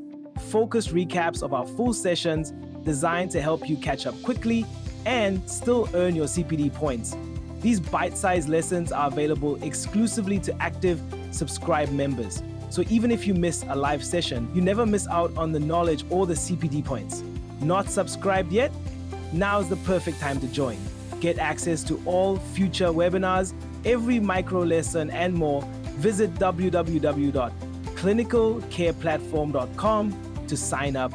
focused recaps of our full sessions designed to help you catch up quickly and still earn your CPD points. These bite-sized lessons are available exclusively to active subscribe members. So even if you miss a live session, you never miss out on the knowledge or the CPD points. Not subscribed yet? Now's the perfect time to join. Get access to all future webinars, every micro lesson and more. Visit www.clinicalcareplatform.com to sign up